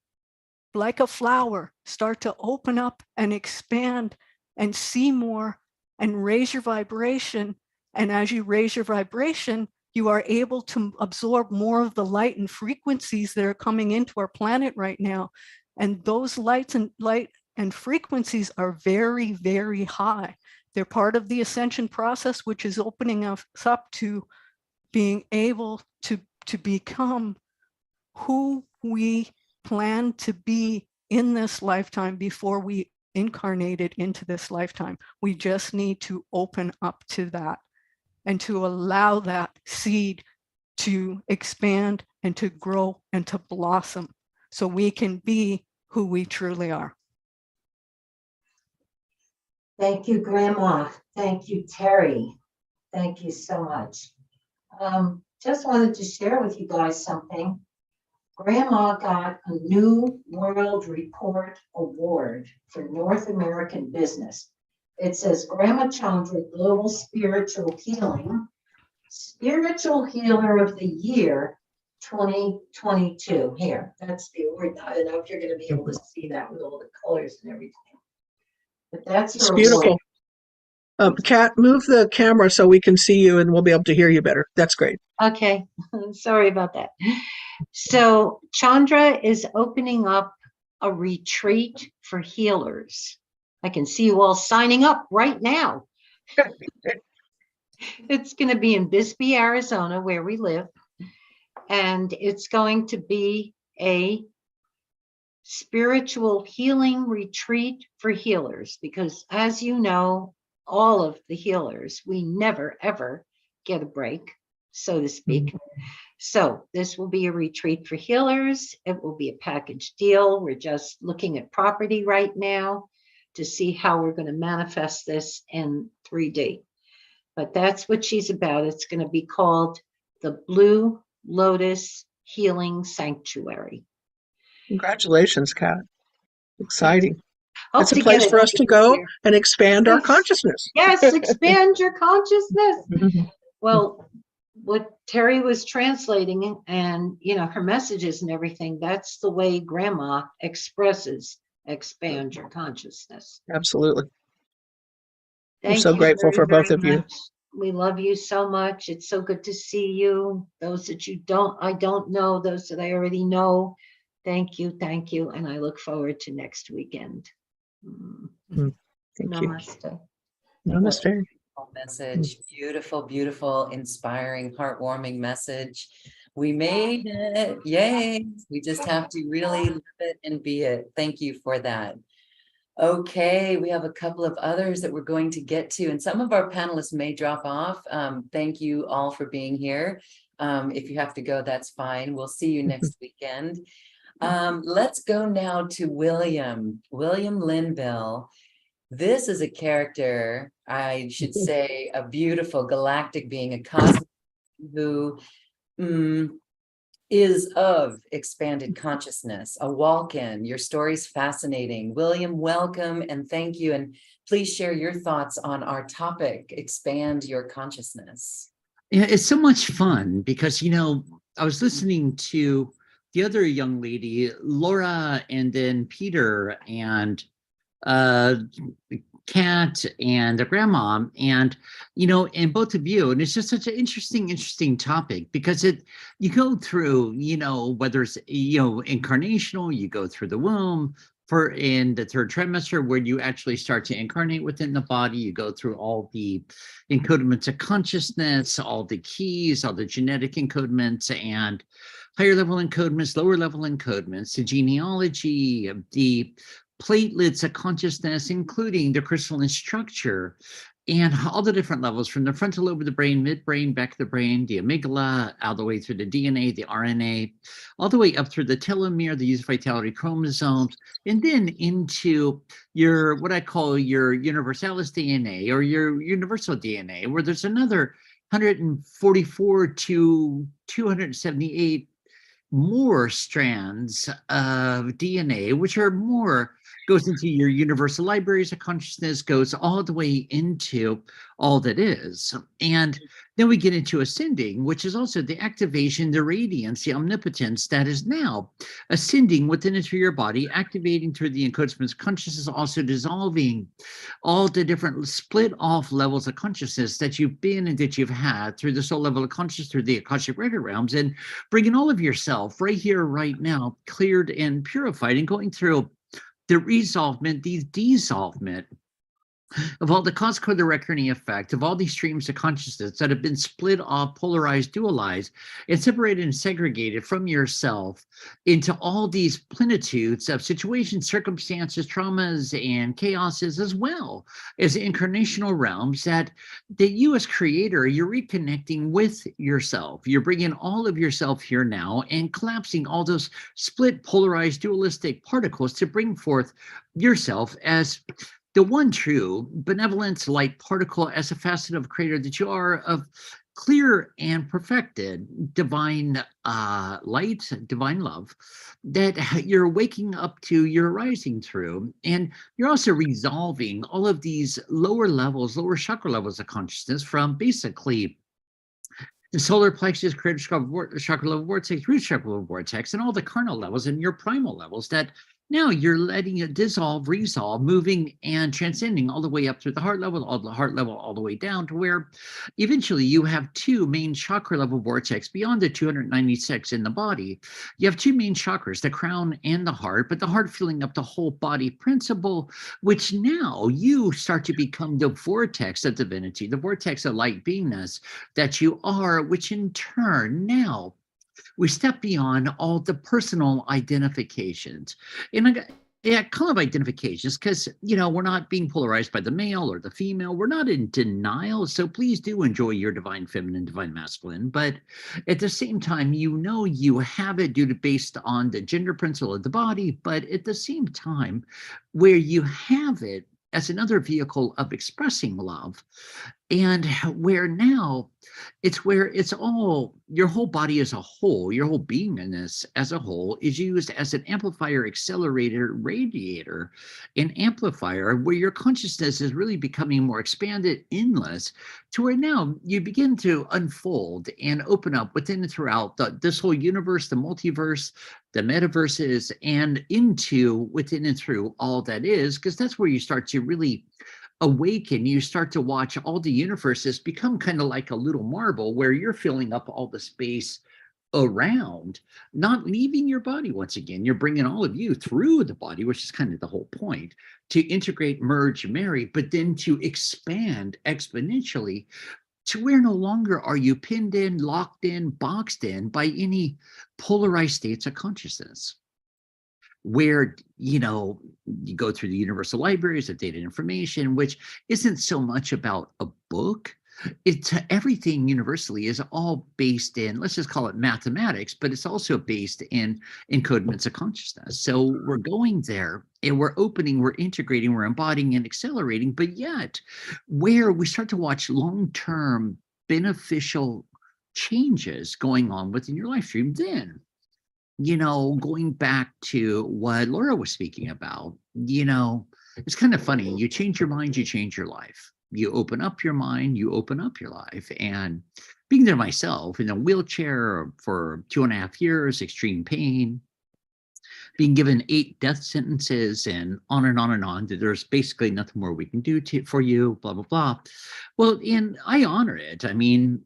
like a flower, start to open up and expand and see more and raise your vibration. And as you raise your vibration, you are able to absorb more of the light and frequencies that are coming into our planet right now. And those light and frequencies are very, very high. They're part of the ascension process, which is opening us up to being able to become who we plan to be in this lifetime before we incarnated into this lifetime. We just need to open up to that and to allow that seed to expand and to grow and to blossom so we can be who we truly are. Thank you, Grandma. Thank you, Terry. Thank you so much. Just wanted to share with you guys something. Grandma got a New World Report Award for North American Business. It says Grandma Chandra Global Spiritual Healing, Spiritual Healer of the Year 2022. Here, that's the award. I don't know if you're going to be able to see that with all the colors and everything. But that's It's her beautiful. award. Kat, move the camera so we can see you and we'll be able to hear you better. That's great. Okay, sorry about that. So Chandra is opening up a retreat for healers. I can see you all signing up right now. It's going to be in Bisbee, Arizona, where we live. And it's going to be a spiritual healing retreat for healers, because as you know, all of the healers, we never, ever get a break, so to speak. So this will be a retreat for healers. It will be a package deal. We're just looking at property right now to see how we're going to manifest this in 3D. But that's what she's about. It's going to be called the Blue Lotus Healing Sanctuary. Congratulations, Kat. Exciting. Hope It's a to place get for it us to go here. and expand our Yes. consciousness. Yes, expand your consciousness. Well, what Terry was translating and, you know, her messages and everything, that's the way Grandma expresses expand your consciousness. Absolutely. Thank so you grateful very, for both very of you. much. We love you so much. It's so good to see you. Those that I don't know, those that I already know. Thank you. And I look forward to next weekend. Thank you. Namaste. Namaste. Message. Beautiful, beautiful, inspiring, heartwarming message. We made it. Yay. We just have to really live it and be it. Thank you for that. Okay, we have a couple of others that we're going to get to, and some of our panelists may drop off. Thank you all for being here. If you have to go, that's fine. We'll see you next weekend. Let's go now to William Linville. This is a character, I should say, a beautiful galactic being, a cosmic who is of expanded consciousness, a walk-in. Your story's fascinating. William, welcome and thank you. And please share your thoughts on our topic, expand your consciousness. Yeah, it's so much fun because, you know, I was listening to the other young lady, Laura, and then Peter, and Kat and the grandma, and you know, and both of you, and it's just such an interesting topic because you go through, you know, whether it's, you know, incarnational, you go through the womb in the third trimester where you actually start to incarnate within the body, you go through all the encodements of consciousness, all the keys, all the genetic encodements, and higher level encodements, lower level encodements, the genealogy, the platelets of consciousness, including the crystalline structure, and all the different levels from the frontal lobe of the brain, midbrain, back of the brain, the amygdala, all the way through the DNA, the RNA, all the way up through the telomere, the use vitality chromosomes, and then into your, what I call your universalis DNA or your universal DNA, where there's another 144 to 278 more strands of DNA, which are more, goes into your universal libraries of consciousness, goes all the way into all that is. And then we get into ascending, which is also the activation, the radiance, the omnipotence that is now ascending within and through your body, activating through the encodements of consciousness, also dissolving all the different split off levels of consciousness that you've been and that you've had through the soul level of consciousness, through the Akashic record realms, and bringing all of yourself right here, right now, cleared and purified, and going through the resolvement, the dissolvement of all the cause code, the reckoning effect of all these streams of consciousness that have been split off, polarized, dualized, and separated and segregated from yourself into all these plenitudes of situations, circumstances, traumas, and chaoses, as well as incarnational realms that you as creator, you're reconnecting with yourself. You're bringing all of yourself here now and collapsing all those split, polarized, dualistic particles to bring forth yourself as the one true benevolent light particle as a facet of creator that you are, of clear and perfected divine light, divine love, that you're waking up to, you're rising through, and you're also resolving all of these lower levels, lower chakra levels of consciousness, from basically the solar plexus, creator chakra level vortex, root chakra level vortex, and all the carnal levels and your primal levels, that now you're letting it dissolve, resolve, moving and transcending all the way up through the heart level, all the way down to where eventually you have two main chakra level vortex beyond the 296 in the body. You have two main chakras, the crown and the heart, but the heart filling up the whole body principle, which now you start to become the vortex of divinity, the vortex of light beingness that you are, which in turn now we step beyond all the personal identifications. And I call them identifications because, we're not being polarized by the male or the female. We're not in denial. So please do enjoy your divine feminine, divine masculine. But at the same time, you have it based on the gender principle of the body. But at the same time, where you have it as another vehicle of expressing love, and where now it's all, your whole body as a whole, your whole beingness as a whole is used as an amplifier, accelerator, radiator, and amplifier, where your consciousness is really becoming more expanded, endless, to where now you begin to unfold and open up within and throughout this whole universe, the multiverse, the metaverses, and into, within and through all that is, because that's where you start to really awaken. You start to watch all the universes become kind of like a little marble, where you're filling up all the space around, not leaving your body. Once again, you're bringing all of you through the body, which is kind of the whole point, to integrate, merge, marry, but then to expand exponentially to where no longer are you pinned in, locked in, boxed in by any polarized states of consciousness, where you go through the universal libraries of data and information, which isn't so much about a book. It's everything universally is all based in, let's just call it mathematics, but it's also based in encodements of consciousness. So we're going there and we're opening, we're integrating, we're embodying and accelerating, but yet where we start to watch long-term beneficial changes going on within your life stream, then going back to what Laura was speaking about, it's kind of funny. You change your mind, you change your life. You open up your mind, you open up your life. And being there myself in a wheelchair for 2.5 years, extreme pain, being given 8 death sentences, and on and on and on, that there's basically nothing more we can do for you, blah, blah, blah. Well, and I honor it. I mean,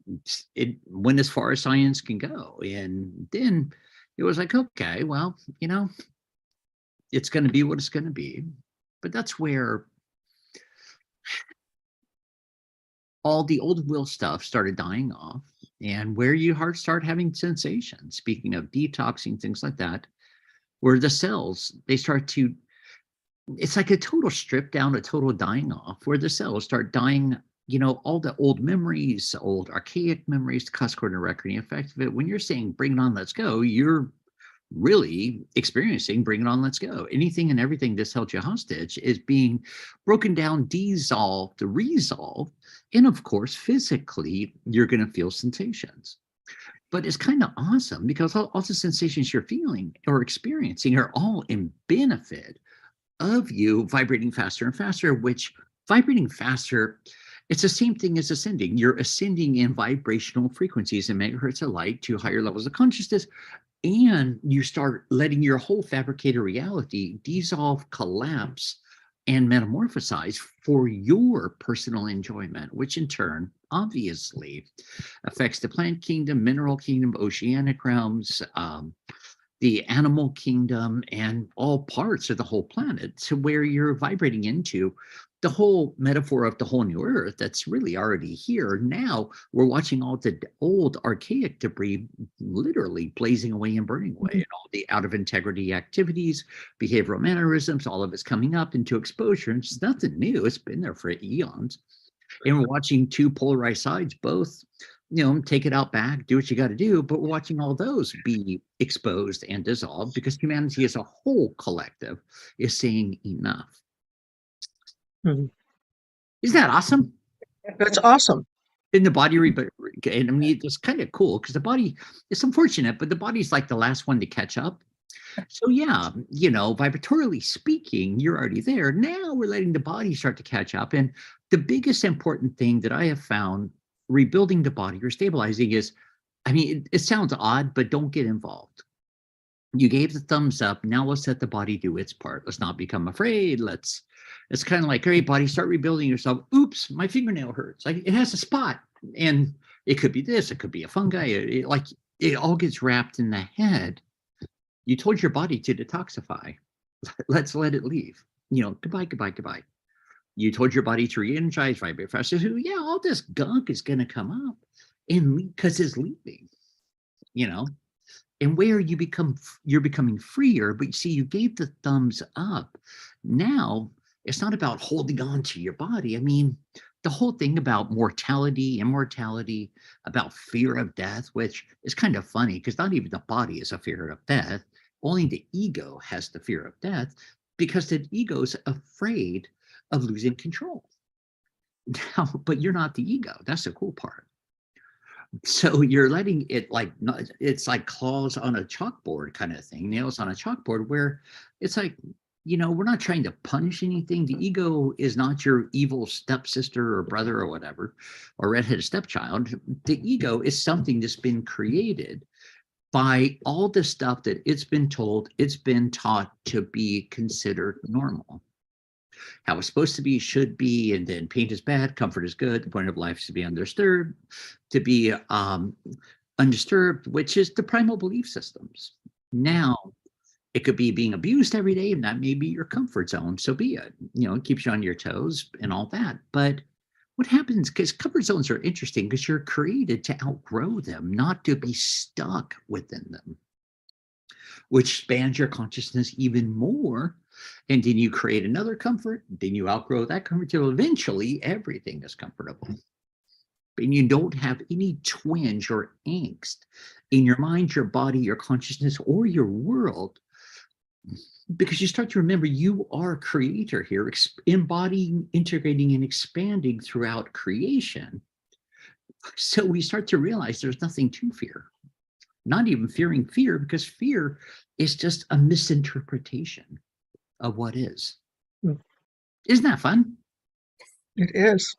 it went as far as science can go. And then it was like, okay, well, it's going to be what it's going to be. But that's where all the old will stuff started dying off, and where your heart started having sensations, speaking of detoxing, things like that, where the cells, they start to, it's like a total strip down, a total dying off, where the cells start dying, all the old memories, old archaic memories, the cause coordinate recording effect of it. When you're saying bring it on, let's go, you're really experiencing bring it on, let's go. Anything and everything that's held you hostage is being broken down, dissolved, resolved, and of course physically you're going to feel sensations. But it's kind of awesome because all the sensations you're feeling or experiencing are all in benefit of you vibrating faster and faster, which vibrating faster, it's the same thing as ascending. You're ascending in vibrational frequencies and megahertz of light to higher levels of consciousness. And you start letting your whole fabricated reality dissolve, collapse, and metamorphosize for your personal enjoyment, which in turn, obviously, affects the plant kingdom, mineral kingdom, oceanic realms, the animal kingdom, and all parts of the whole planet, to where you're vibrating into the whole metaphor of the whole new earth that's really already here. Now we're watching all the old archaic debris literally blazing away and burning away, and all the out of integrity activities, behavioral mannerisms, all of it's coming up into exposure. And it's nothing new. It's been there for eons. And we're watching two polarized sides, both, take it out back, do what you got to do. But we're watching all those be exposed and dissolved because humanity as a whole collective is saying enough. Mhm. Isn't that awesome? That's awesome. In the body, and I mean, it's kind of cool because the body, it's unfortunate, but the body's like the last one to catch up. So yeah, vibratorily speaking, you're already there. Now we're letting the body start to catch up. And the biggest important thing that I have found rebuilding the body or stabilizing is, I mean, it sounds odd, but don't get involved. You gave the thumbs up. Now let's let the body do its part. Let's not become afraid. It's kind of like, hey, body, start rebuilding yourself. Oops, my fingernail hurts. Like it has a spot. And it could be this, it could be a fungi. It all gets wrapped in the head. You told your body to detoxify. Let's let it leave. Goodbye, goodbye, goodbye. You told your body to re-energize, vibrate faster. So yeah, all this gunk is going to come up and because it's leaving, and where you're becoming freer, but you see, you gave the thumbs up. Now it's not about holding on to your body. I mean, the whole thing about mortality, immortality, about fear of death, which is kind of funny because not even the body is a fear of death. Only the ego has the fear of death because the ego's afraid of losing control. Now, but you're not the ego. That's the cool part. So you're letting it it's like claws on a chalkboard kind of thing, nails on a chalkboard, where it's like, we're not trying to punish anything. The ego is not your evil stepsister or brother or whatever, or redheaded stepchild. The ego is something that's been created by all the stuff that it's been told, it's been taught to be considered normal. How it's supposed to be, should be, and then pain is bad, comfort is good. The point of life is to be undisturbed, which is the primal belief systems. Now, it could be being abused every day, and that may be your comfort zone. So be it. It keeps you on your toes and all that. But what happens, because comfort zones are interesting because you're created to outgrow them, not to be stuck within them, which spans your consciousness even more. And then you create another comfort, then you outgrow that comfort till eventually everything is comfortable. And you don't have any twinge or angst in your mind, your body, your consciousness, or your world, because you start to remember you are creator here, embodying, integrating, and expanding throughout creation. So we start to realize there's nothing to fear, not even fearing fear, because fear is just a misinterpretation of what is. Isn't that fun? It is.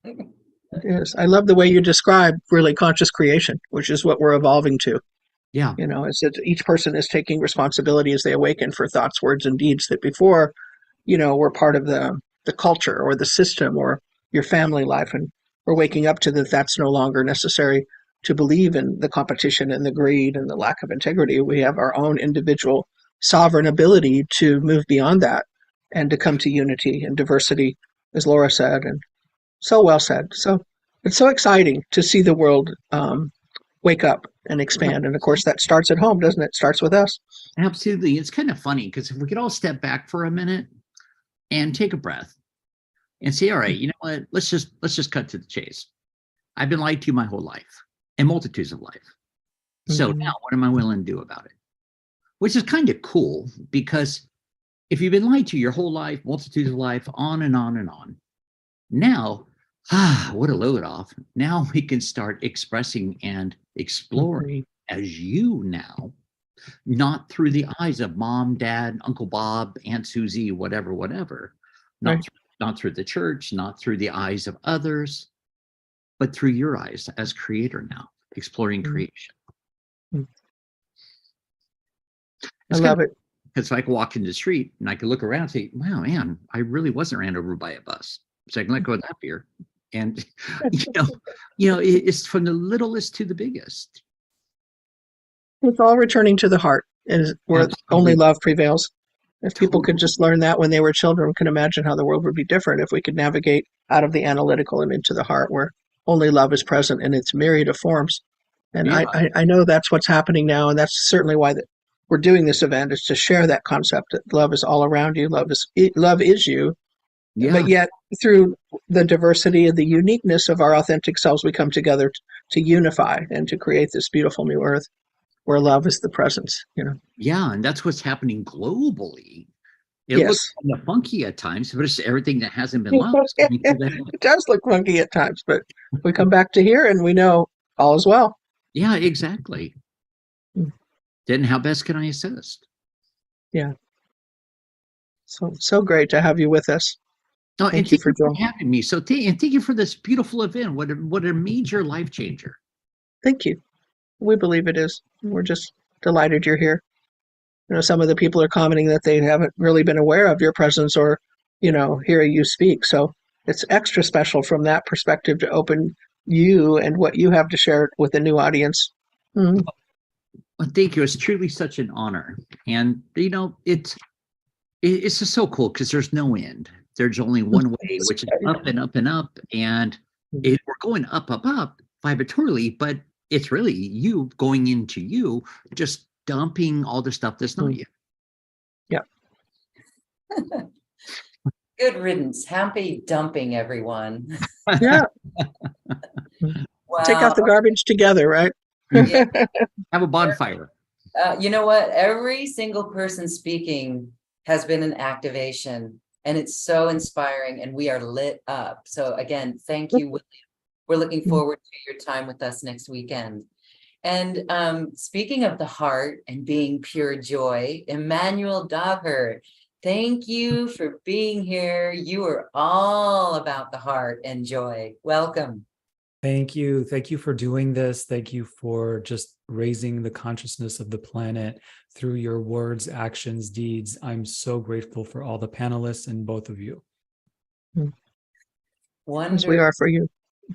It is. I love the way you describe really conscious creation, which is what we're evolving to. Yeah. Is that each person is taking responsibility as they awaken for thoughts, words, and deeds that before, were part of the culture or the system or your family life. And we're waking up to that's no longer necessary to believe in the competition and the greed and the lack of integrity. We have our own individual sovereign ability to move beyond that and to come to unity and diversity, as Laura said, and so well said. So it's so exciting to see the world wake up and expand. And of course, that starts at home, doesn't it? It starts with us. Absolutely. It's kind of funny because if we could all step back for a minute and take a breath and say, all right, you know what? Let's just cut to the chase. I've been lied to my whole life and multitudes of life. So now what am I willing to do about it? Which is kind of cool because if you've been lied to your whole life, multitudes of life, on and on and on, now, what a load off. Now we can start expressing and exploring as you now, not through the eyes of mom, dad, Uncle Bob, Aunt Susie, whatever, not through the church, not through the eyes of others, but through your eyes as creator now, exploring creation. I love it. It's like walking the street and I can look around and say, wow, man, I really wasn't ran over by a bus. So I can let go of that fear. And, it's from the littlest to the biggest. It's all returning to the heart, is where only love prevails. If people could just learn that when they were children, we can imagine how the world would be different if we could navigate out of the analytical and into the heart, where only love is present in its myriad of forms. And Yeah. I know that's what's happening now, and that's certainly why we're doing this event, is to share that concept that love is all around you, love is you. Yeah. But yet, through the diversity and the uniqueness of our authentic selves, we come together to unify and to create this beautiful new earth where love is the presence. Yeah, and that's what's happening globally. It looks Yes. kind of funky at times, but it's everything that hasn't been lost. I mean, It does look funky at times, but we come back to here and we know all is well. yeah, exactly. Mm. Then how best can I assist? Yeah. So great to have you with us. Oh, and Thank you thank for you for joining. having me. So, and thank you for this beautiful event. What a major life changer. Thank you. We believe it is. We're just delighted you're here. You know, some of the people are commenting that they haven't really been aware of your presence or, hear you speak. So it's extra special from that perspective to open you and what you have to share with a new audience. Mm. Well, thank you. It's truly such an honor, and it's just so cool because there's no end. There's only one way, which is up and up and up, and we're going up, up, up vibratorily, but it's really you going into you, just dumping all the stuff that's not you. Yeah. Good riddance. Happy dumping, everyone. Yeah. Wow. Take out the garbage together, right? Yeah. Have a bonfire. You know what? Every single person speaking has been an activation, and it's so inspiring, and we are lit up. So again, thank you, William. We're looking forward to your time with us next weekend. And speaking of the heart and being pure joy, Emmanuel Dogher, thank you for being here. You are all about the heart and joy. Welcome. Thank you. Thank you for doing this. Thank you for just raising the consciousness of the planet through your words, actions, deeds. I'm so grateful for all the panelists and both of you. Wonderful. As we are for you.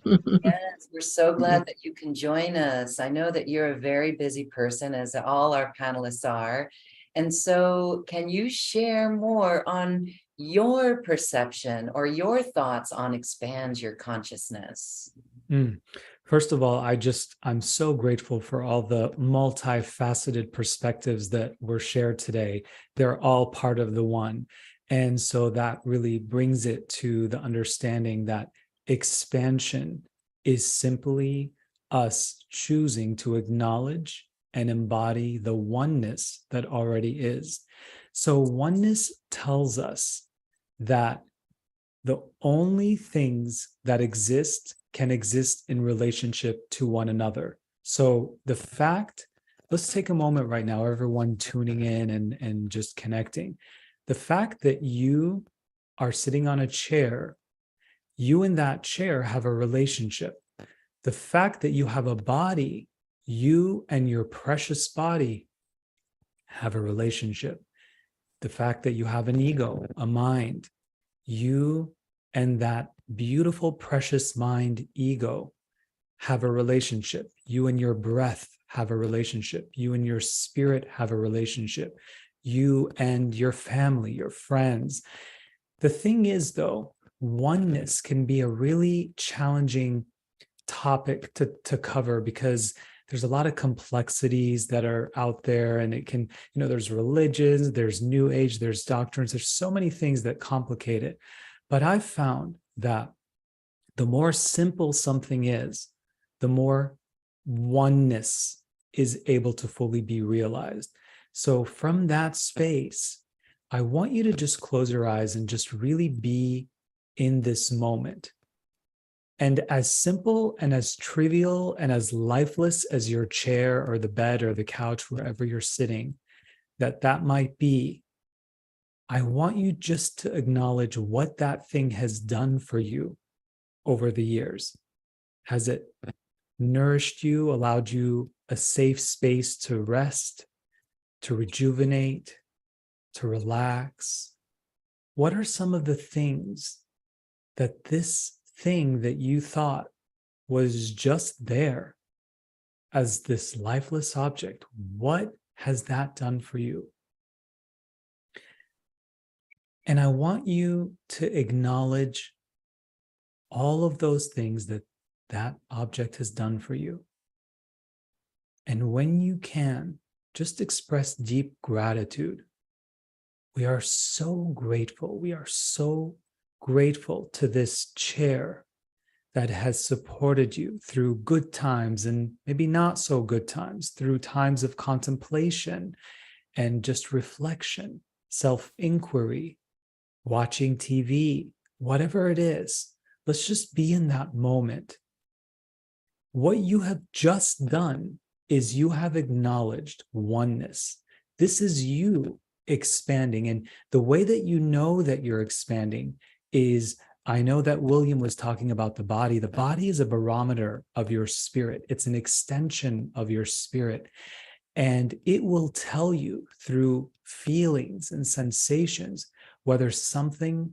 Yes, we're so glad that you can join us. I know that you're a very busy person, as all our panelists are. And so can you share more on your perception or your thoughts on expand your consciousness? First of all, I'm so grateful for all the multifaceted perspectives that were shared today. They're all part of the one. And so that really brings it to the understanding that expansion is simply us choosing to acknowledge and embody the oneness that already is. So oneness tells us that the only things that exist can exist in relationship to one another. So the fact, let's take a moment right now, everyone tuning in and just connecting. The fact that you are sitting on a chair, you and that chair have a relationship. The fact that you have a body, you and your precious body have a relationship. The fact that you have an ego, a mind, you and that beautiful, precious mind, ego, have a relationship. You and your breath have a relationship. You and your spirit have a relationship. You and your family, your friends. The thing is, though, oneness can be a really challenging topic to cover because there's a lot of complexities that are out there, and it can, there's religions, there's new age, there's doctrines, there's so many things that complicate it. But I've found that the more simple something is, the more oneness is able to fully be realized. So from that space, I want you to just close your eyes and just really be in this moment. And as simple and as trivial and as lifeless as your chair or the bed or the couch, wherever you're sitting, that might be, I want you just to acknowledge what that thing has done for you over the years. Has it nourished you, allowed you a safe space to rest, to rejuvenate, to relax? What are some of the things that this thing that you thought was just there as this lifeless object, what has that done for you? And I want you to acknowledge all of those things that object has done for you. And when you can, just express deep gratitude. We are so grateful. We are so grateful to this chair that has supported you through good times and maybe not so good times, through times of contemplation and just reflection. self-inquiry, watching TV, whatever it is. Let's just be in that moment. What you have just done is you have acknowledged oneness. This is you expanding. And the way that you know that you're expanding is, I know that William was talking about the body. The body is a barometer of your spirit. It's an extension of your spirit. And it will tell you through feelings and sensations whether something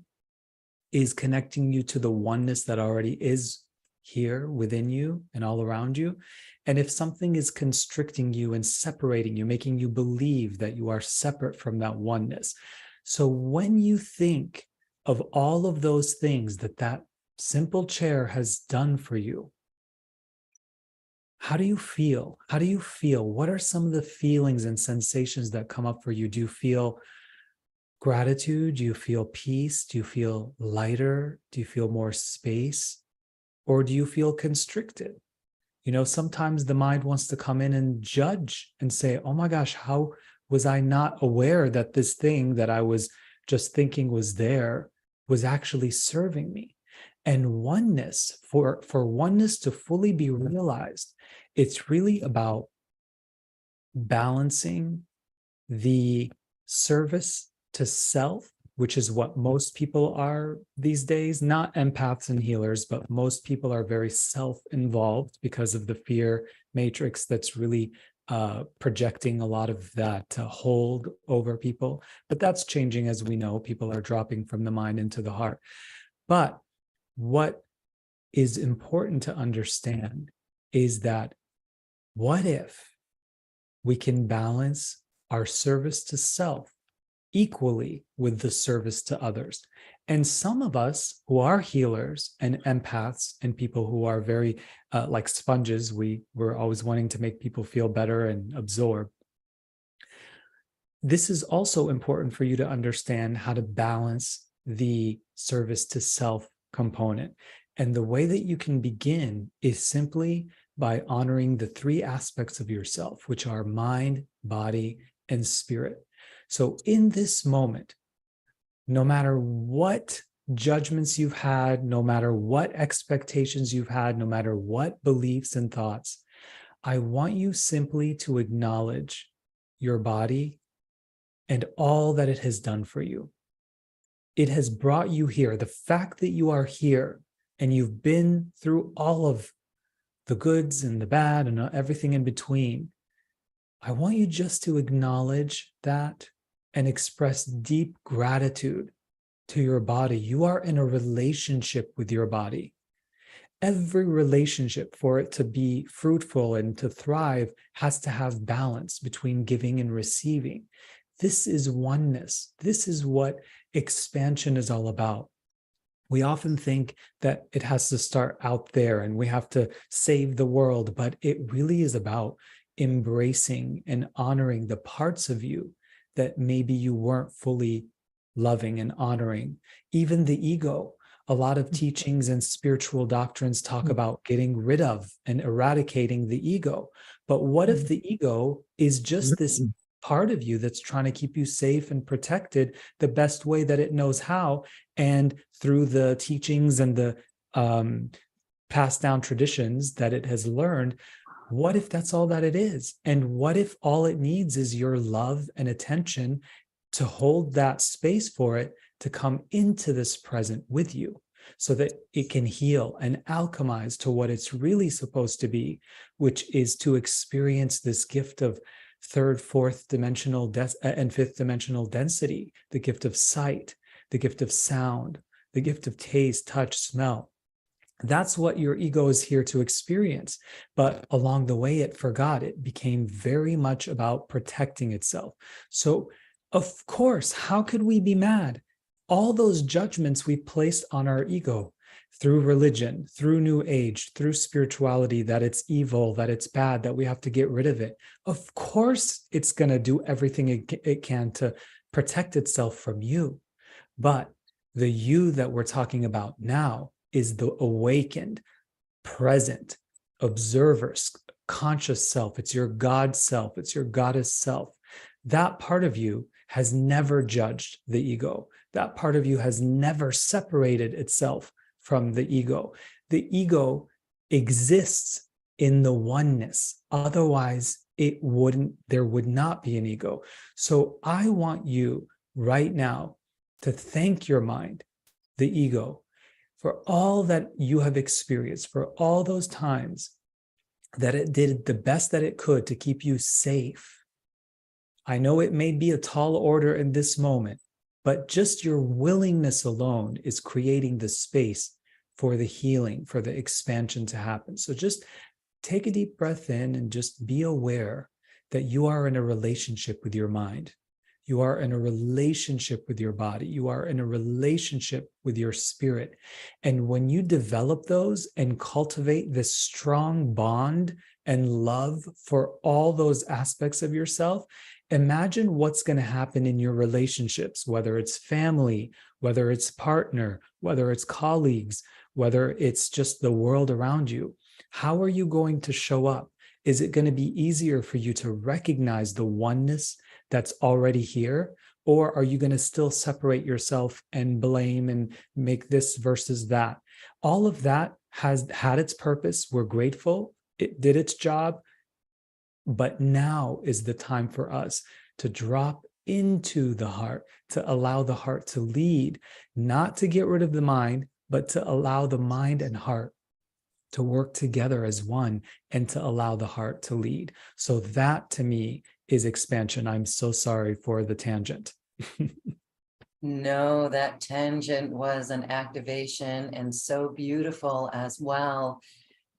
is connecting you to the oneness that already is here within you and all around you. And if something is constricting you and separating you, making you believe that you are separate from that oneness. So when you think of all of those things that that simple chair has done for you, how do you feel? How do you feel? What are some of the feelings and sensations that come up for you? Do you feel gratitude? Do you feel peace? Do you feel lighter? Do you feel more space? Or do you feel constricted? You know, sometimes the mind wants to come in and judge and say, oh my gosh, how was I not aware that this thing that I was just thinking was there was actually serving me? And oneness, for oneness to fully be realized, it's really about balancing the service to self, which is what most people are these days, not empaths and healers, but most people are very self-involved because of the fear matrix that's really projecting a lot of that hold over people. But that's changing, as we know. People are dropping from the mind into the heart. But what is important to understand is that what if we can balance our service to self equally with the service to others? And some of us who are healers and empaths and people who are very like sponges, we're always wanting to make people feel better and absorb. This is also important for you to understand how to balance the service to self component. And the way that you can begin is simply by honoring the three aspects of yourself, which are mind, body, and spirit. So in this moment, no matter what judgments you've had, no matter what expectations you've had, no matter what beliefs and thoughts, I want you simply to acknowledge your body and all that it has done for you. It has brought you here. The fact that you are here and you've been through all of the goods and the bad and everything in between, I want you just to acknowledge that and express deep gratitude to your body. You are in a relationship with your body. Every relationship, for it to be fruitful and to thrive, has to have balance between giving and receiving. This is oneness. This is what expansion is all about. We often think that it has to start out there and we have to save the world, but it really is about embracing and honoring the parts of you that maybe you weren't fully loving and honoring. Even the ego. A lot of teachings and spiritual doctrines talk about getting rid of and eradicating the ego. But what if the ego is just this part of you that's trying to keep you safe and protected the best way that it knows how, and through the teachings and the passed down traditions that it has learned? What if that's all that it is? And what if all it needs is your love and attention to hold that space for it to come into this present with you, so that it can heal and alchemize to what it's really supposed to be, which is to experience this gift of third, fourth dimensional and fifth dimensional density, the gift of sight, the gift of sound, the gift of taste, touch, smell. That's what your ego is here to experience. But along the way, it forgot. It became very much about protecting itself. So, of course, how could we be mad? All those judgments we placed on our ego through religion, through New Age, through spirituality, that it's evil, that it's bad, that we have to get rid of it. Of course, it's going to do everything it can to protect itself from you. But the you that we're talking about now is the awakened, present, observer, conscious self. It's your God self. It's your goddess self. That part of you has never judged the ego. That part of you has never separated itself from the ego. The ego exists in the oneness. Otherwise, there would not be an ego. So I want you right now to thank your mind, the ego, for all that you have experienced, for all those times that it did the best that it could to keep you safe. I know it may be a tall order in this moment, but just your willingness alone is creating the space for the healing, for the expansion to happen. So just take a deep breath in and just be aware that you are in a relationship with your mind. You are in a relationship with your body. You are in a relationship with your spirit. And when you develop those and cultivate this strong bond and love for all those aspects of yourself, imagine what's going to happen in your relationships, whether it's family, whether it's partner, whether it's colleagues, whether it's just the world around you. How are you going to show up? Is it going to be easier for you to recognize the oneness that's already here? Or are you going to still separate yourself and blame and make this versus that? All of that has had its purpose. We're grateful. It did its job. But now is the time for us to drop into the heart, to allow the heart to lead, not to get rid of the mind, but to allow the mind and heart to work together as one and to allow the heart to lead. So that to me is expansion. I'm so sorry for the tangent. No, that tangent was an activation and so beautiful as well.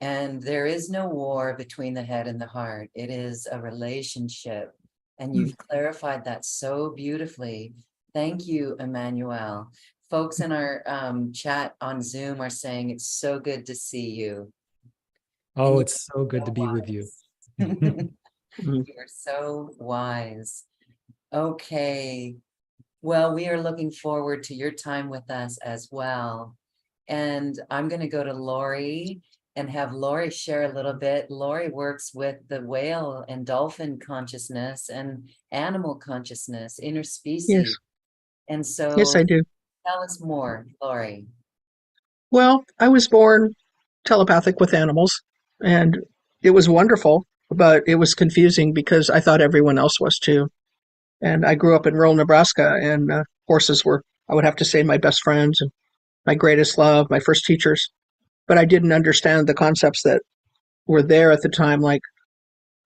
And there is no war between the head and the heart. It is a relationship. And you've clarified that so beautifully. Thank you, Emmanuel. Folks in our chat on Zoom are saying it's so good to see you. Oh, it's so good to be with you. You are so wise. Okay. Well, we are looking forward to your time with us as well. And I'm going to go to Lori and have Lori share a little bit. Lori works with the whale and dolphin consciousness and animal consciousness, interspecies. Yes. And so Yes, I do. tell us more, Lori. Well, I was born telepathic with animals, and it was wonderful, but it was confusing because I thought everyone else was too. And I grew up in rural Nebraska, and horses were, I would have to say, my best friends and my greatest love, my first teachers. But I didn't understand the concepts that were there at the time, like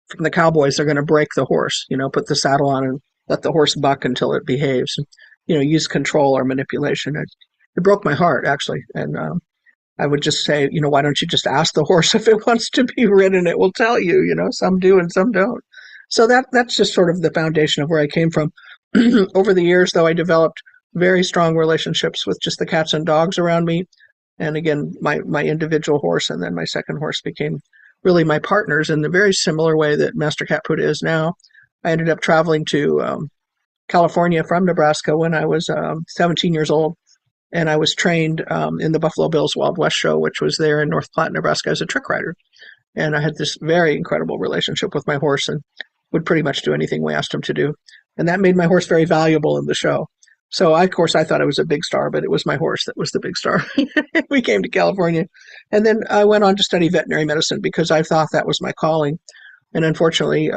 from the cowboys, they're going to break the horse, put the saddle on and let the horse buck until it behaves, and, use control or manipulation. It broke my heart, actually. And I would just say, why don't you just ask the horse if it wants to be ridden? It will tell you, some do and some don't. So that's just sort of the foundation of where I came from. Over the years, though, I developed very strong relationships with just the cats and dogs around me. And again, my individual horse and then my second horse became really my partners in the very similar way that Master Cat Buddha is now. I ended up traveling to California from Nebraska when I was 17 years old. And I was trained in the Buffalo Bills Wild West show, which was there in North Platte, Nebraska, as a trick rider. And I had this very incredible relationship with my horse and would pretty much do anything we asked him to do. And that made my horse very valuable in the show. So, of course, I thought I was a big star, but it was my horse that was the big star. We came to California. And then I went on to study veterinary medicine because I thought that was my calling. And unfortunately,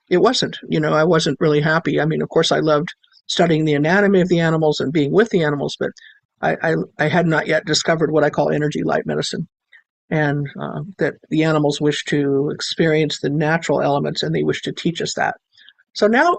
it wasn't. I wasn't really happy. I mean, of course, I loved studying the anatomy of the animals and being with the animals, but I had not yet discovered what I call energy light medicine, and that the animals wish to experience the natural elements and they wish to teach us that. So now,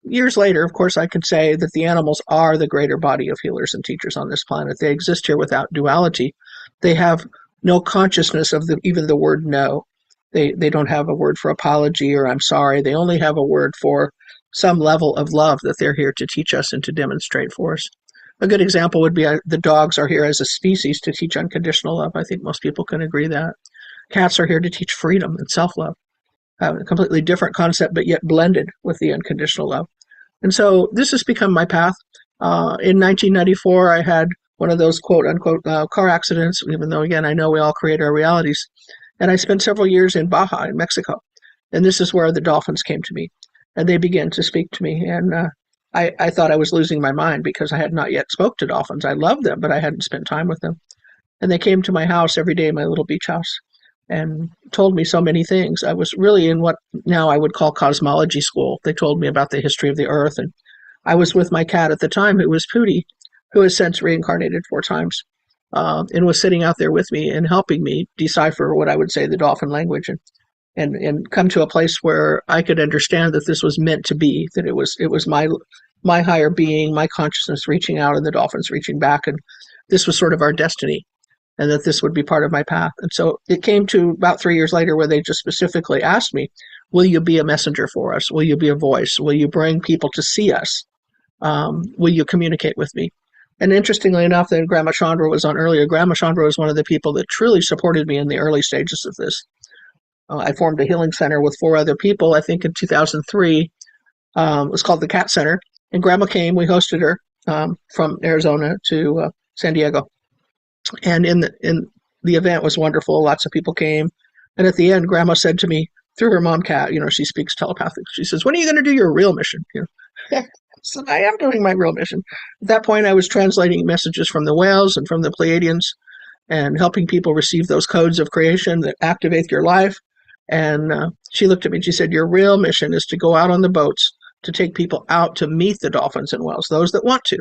years later, of course, I can say that the animals are the greater body of healers and teachers on this planet. They exist here without duality. They have no consciousness of even the word no. They don't have a word for apology or I'm sorry. They only have a word for some level of love that they're here to teach us and to demonstrate for us. A good example would be the dogs are here as a species to teach unconditional love. I think most people can agree that. Cats are here to teach freedom and self-love. A completely different concept, but yet blended with the unconditional love. And so this has become my path. In 1994, I had one of those quote-unquote car accidents, even though, again, I know we all create our realities. And I spent several years in Baja, in Mexico. And this is where the dolphins came to me. And they began to speak to me. And I thought I was losing my mind because I had not yet spoke to dolphins. I loved them, but I hadn't spent time with them. And they came to my house every day, my little beach house, and told me so many things. I was really in what now I would call cosmology school. They told me about the history of the earth. And I was with my cat at the time, who was Pootie, who has since reincarnated 4 times, and was sitting out there with me and helping me decipher what I would say the dolphin language, and come to a place where I could understand that this was meant to be, that it was my higher being, my consciousness reaching out and the dolphins reaching back. And this was sort of our destiny, and that this would be part of my path. And so it came to about 3 years later where they just specifically asked me, will you be a messenger for us? Will you be a voice? Will you bring people to see us? Will you communicate with me? And interestingly enough, then Grandma Chandra was on earlier. Grandma Chandra was one of the people that truly supported me in the early stages of this. I formed a healing center with 4 other people, I think in 2003. It was called the Cat Center. And Grandma came, we hosted her from Arizona to San Diego. And in the event was wonderful. Lots of people came. And at the end, Grandma said to me, through her mom cat, she speaks telepathic. She says, when are you going to do your real mission? So I am doing my real mission. At that point, I was translating messages from the whales and from the Pleiadians and helping people receive those codes of creation that activate your life. And she looked at me and she said, your real mission is to go out on the boats, to take people out to meet the dolphins and whales, those that want to.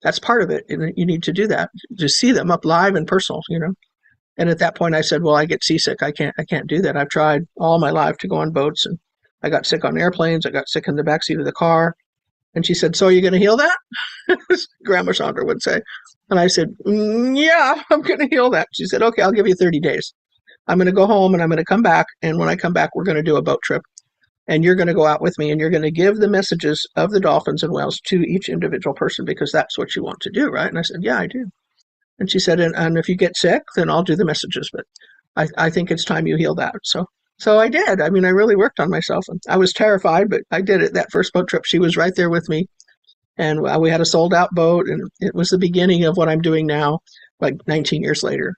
That's part of it. And you need to do that, to see them up live and personal, And at that point I said, well, I get seasick. I can't do that. I've tried all my life to go on boats, and I got sick on airplanes. I got sick in the backseat of the car. And she said, so are you going to heal that? Grandma Chandra would say. And I said, yeah, I'm going to heal that. She said, okay, I'll give you 30 days. I'm going to go home and I'm going to come back. And when I come back, we're going to do a boat trip. And you're going to go out with me and you're going to give the messages of the dolphins and whales to each individual person, because that's what you want to do, right? And I said, yeah, I do. And she said, and if you get sick, then I'll do the messages. But I think it's time you heal that. So I did. I mean, I really worked on myself. And I was terrified, but I did it. That first boat trip, she was right there with me. And we had a sold out boat. And it was the beginning of what I'm doing now, like 19 years later,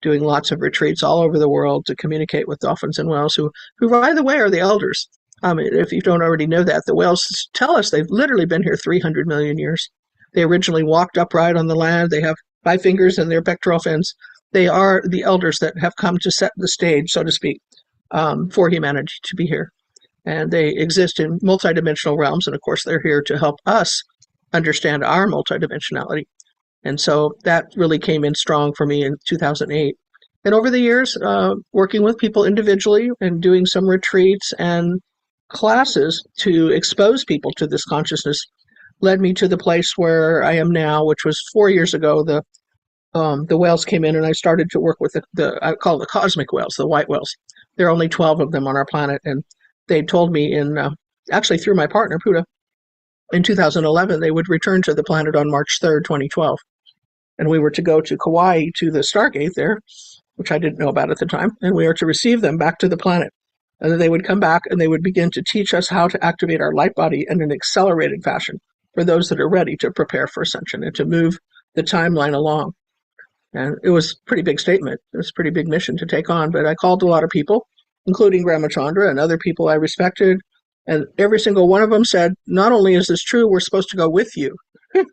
doing lots of retreats all over the world to communicate with dolphins and whales, who by the way, are the elders. If you don't already know that, the whales tell us they've literally been here 300 million years. They originally walked upright on the land. They have 5 fingers in their pectoral fins. They are the elders that have come to set the stage, so to speak, for humanity to be here. And they exist in multidimensional realms. And of course, they're here to help us understand our multidimensionality. And so that really came in strong for me in 2008. And over the years, working with people individually and doing some retreats and classes to expose people to this consciousness led me to the place where I am now, which was 4 years ago. The whales came in and I started to work with I call the cosmic whales, the white whales. There are only 12 of them on our planet. And they told me actually through my partner, Puda, in 2011, they would return to the planet on March 3rd, 2012. And we were to go to Kauai to the Stargate there, which I didn't know about at the time. And we are to receive them back to the planet. And then they would come back and they would begin to teach us how to activate our light body in an accelerated fashion for those that are ready to prepare for ascension and to move the timeline along. And it was a pretty big statement. It was a pretty big mission to take on. But I called a lot of people, including Grandma Chandra and other people I respected. And every single one of them said, not only is this true, we're supposed to go with you.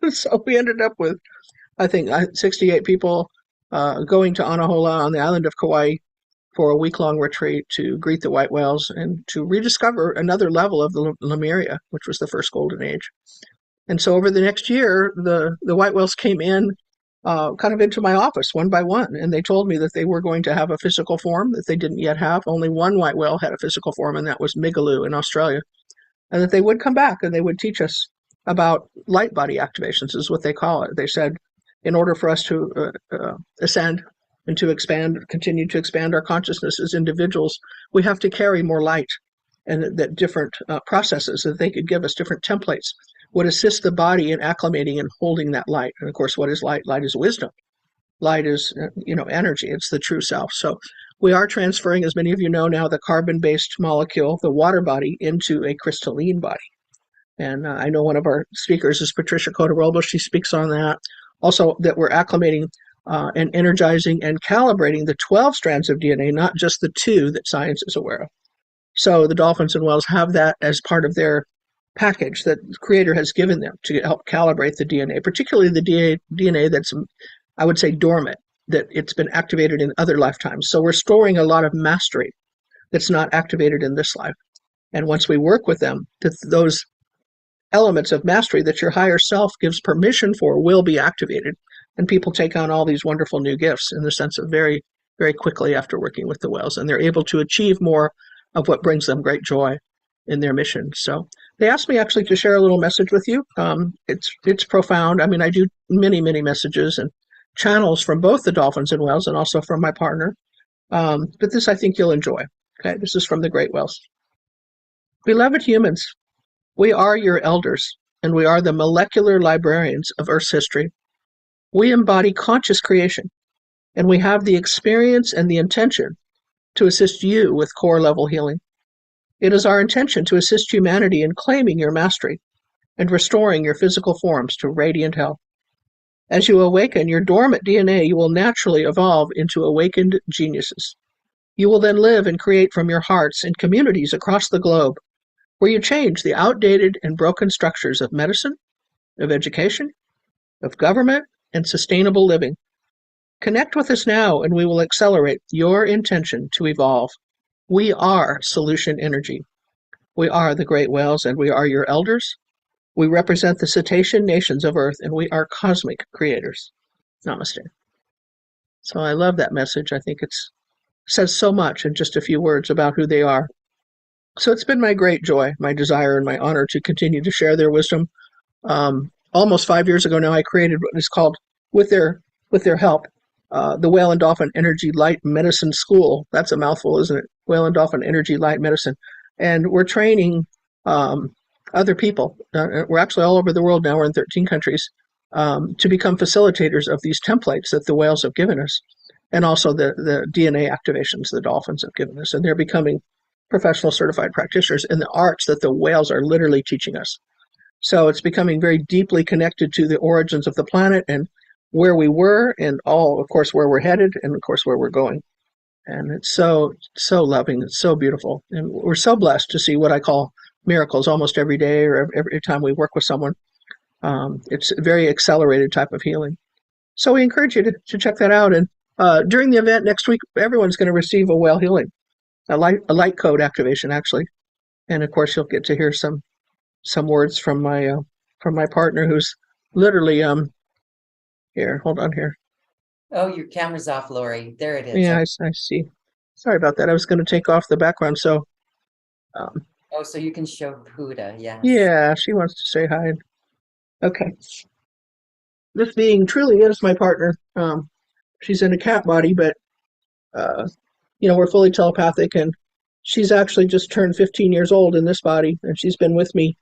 So we ended up with, I think, 68 people going to Anahola on the island of Kauai for a week-long retreat to greet the white whales and to rediscover another level of the Lemuria, which was the first golden age. And so over the next year, the white whales came in kind of into my office one by one, and they told me that they were going to have a physical form that they didn't yet have. Only one white whale had a physical form, and that was Migaloo in Australia. And that they would come back and they would teach us about light body activations, is what they call it. They said, in order for us to ascend and to continue to expand our consciousness as individuals, we have to carry more light, and that different processes that they could give us, different templates, would assist the body in acclimating and holding that light. And of course, what is light? Light is wisdom. Light is, energy. It's the true self. So we are transferring, as many of you know now, the carbon-based molecule, the water body, into a crystalline body. And I know one of our speakers is Patricia Cota-Robles. She speaks on that. Also, that we're acclimating and energizing and calibrating the 12 strands of DNA, not just the 2 that science is aware of. So the dolphins and whales have that as part of their package that the creator has given them to help calibrate the DNA, particularly the DNA that's, I would say, dormant, that it's been activated in other lifetimes. So we're storing a lot of mastery that's not activated in this life. And once we work with them, those elements of mastery that your higher self gives permission for will be activated. And people take on all these wonderful new gifts in the sense of very, very quickly after working with the whales. And they're able to achieve more of what brings them great joy in their mission. So they asked me actually to share a little message with you. It's profound. I mean, I do many, many messages and channels from both the dolphins and whales and also from my partner. But this I think you'll enjoy. Okay, this is from the great whales. Beloved humans, we are your elders, and we are the molecular librarians of Earth's history. We embody conscious creation, and we have the experience and the intention to assist you with core level healing. It is our intention to assist humanity in claiming your mastery and restoring your physical forms to radiant health. As you awaken your dormant DNA, you will naturally evolve into awakened geniuses. You will then live and create from your hearts in communities across the globe, where you change the outdated and broken structures of medicine, of education, of government, and sustainable living. Connect with us now, and we will accelerate your intention to evolve. We are solution energy. We are the great whales, and we are your elders. We represent the cetacean nations of Earth, and we are cosmic creators. Namaste. So I love that message. I think it says so much in just a few words about who they are. So it's been my great joy, my desire, and my honor to continue to share their wisdom. Almost 5 years ago now, I created what is called, with their help, the Whale and Dolphin Energy Light Medicine School. That's a mouthful, isn't it? Whale and Dolphin Energy Light Medicine. And we're training other people. We're actually all over the world now. We're in 13 countries to become facilitators of these templates that the whales have given us, and also the DNA activations the dolphins have given us. And they're becoming professional certified practitioners in the arts that the whales are literally teaching us. So it's becoming very deeply connected to the origins of the planet and where we were, and all, of course, where we're headed, and of course, where we're going. And it's so, so loving. It's so beautiful. And we're so blessed to see what I call miracles almost every day or every time we work with someone. It's a very accelerated type of healing. So we encourage you to check that out. And during the event next week, everyone's going to receive a whale healing, a light code activation, actually. And of course, you'll get to hear some words from my partner, who's literally here. Hold on here. Oh, your camera's off, Lori. There it is. Yeah, I see. Sorry about that. I was going to take off the background. So. Oh, so you can show Huda, yes. Yeah, she wants to say hi. Okay. This being truly is my partner. She's in a cat body, but we're fully telepathic, and she's actually just turned 15 years old in this body, and she's been with me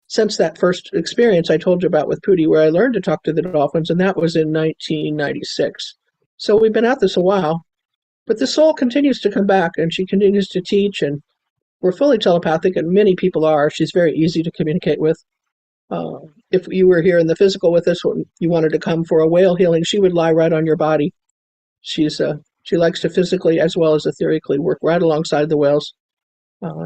since that first experience I told you about with Pootie, where I learned to talk to the dolphins, and that was in 1996. So we've been at this a while, but the soul continues to come back, and she continues to teach, and we're fully telepathic, and many people are. She's very easy to communicate with. If you were here in the physical with us, when you wanted to come for a whale healing, she would lie right on your body. She likes to physically as well as etherically work right alongside the whales.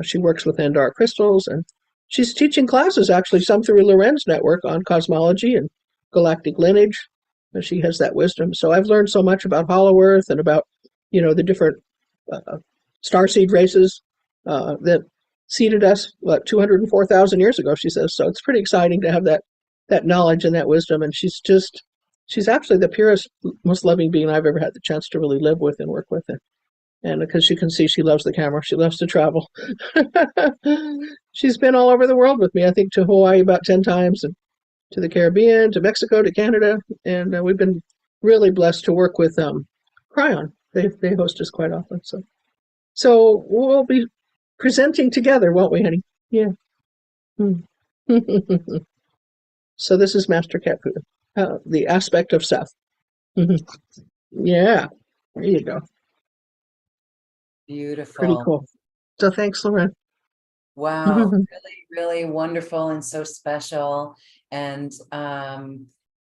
She works with Endar crystals, and she's teaching classes, actually, some through Lorenz Network on cosmology and galactic lineage. And she has that wisdom. So I've learned so much about Hollow Earth and about, the different starseed races that seeded us, 204,000 years ago, she says. So it's pretty exciting to have that knowledge and that wisdom. And she's actually the purest, most loving being I've ever had the chance to really live with and work with. And because you can see, she loves the camera. She loves to travel. She's been all over the world with me. I think to Hawaii about 10 times, and to the Caribbean, to Mexico, to Canada. And we've been really blessed to work with Cryon. They host us quite often. So we'll be presenting together, won't we, honey? Yeah. So this is Master Cat Buddha, the aspect of Seth. Yeah, there you go. Beautiful. Pretty cool. So thanks, Loren. Wow, really, really wonderful and so special. And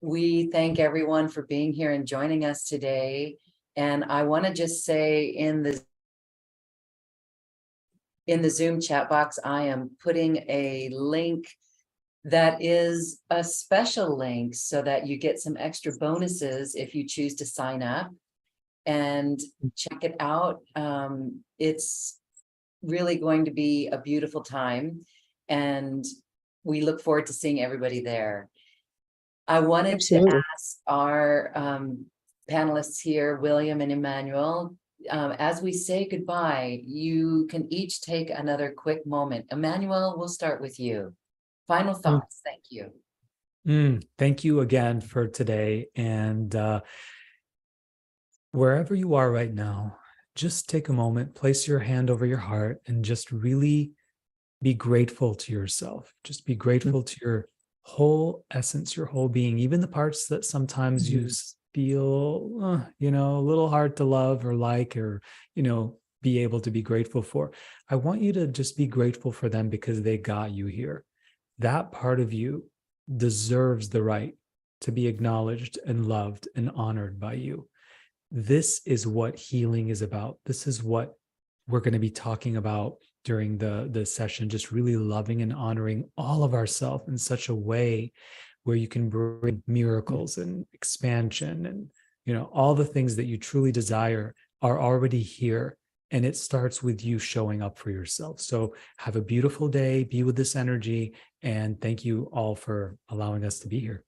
we thank everyone for being here and joining us today. And I want to just say in the Zoom chat box, I am putting a link that is a special link so that you get some extra bonuses if you choose to sign up and check it out. It's really going to be a beautiful time, and we look forward to seeing everybody there. I wanted Absolutely. to ask our panelists here, William and Emmanuel, as we say goodbye, you can each take another quick moment. Emmanuel, we'll start with you. Final thoughts. Thank you. Thank you again for today. And wherever you are right now, just take a moment, place your hand over your heart, and just really be grateful to yourself. Just be grateful to your whole essence, your whole being, even the parts that sometimes you feel, a little hard to love or like, or, be able to be grateful for. I want you to just be grateful for them because they got you here. That part of you deserves the right to be acknowledged and loved and honored by you. This is what healing is about. This is what we're going to be talking about during the session, just really loving and honoring all of ourselves in such a way where you can bring miracles and expansion and, all the things that you truly desire are already here. And it starts with you showing up for yourself. So have a beautiful day, be with this energy, and thank you all for allowing us to be here.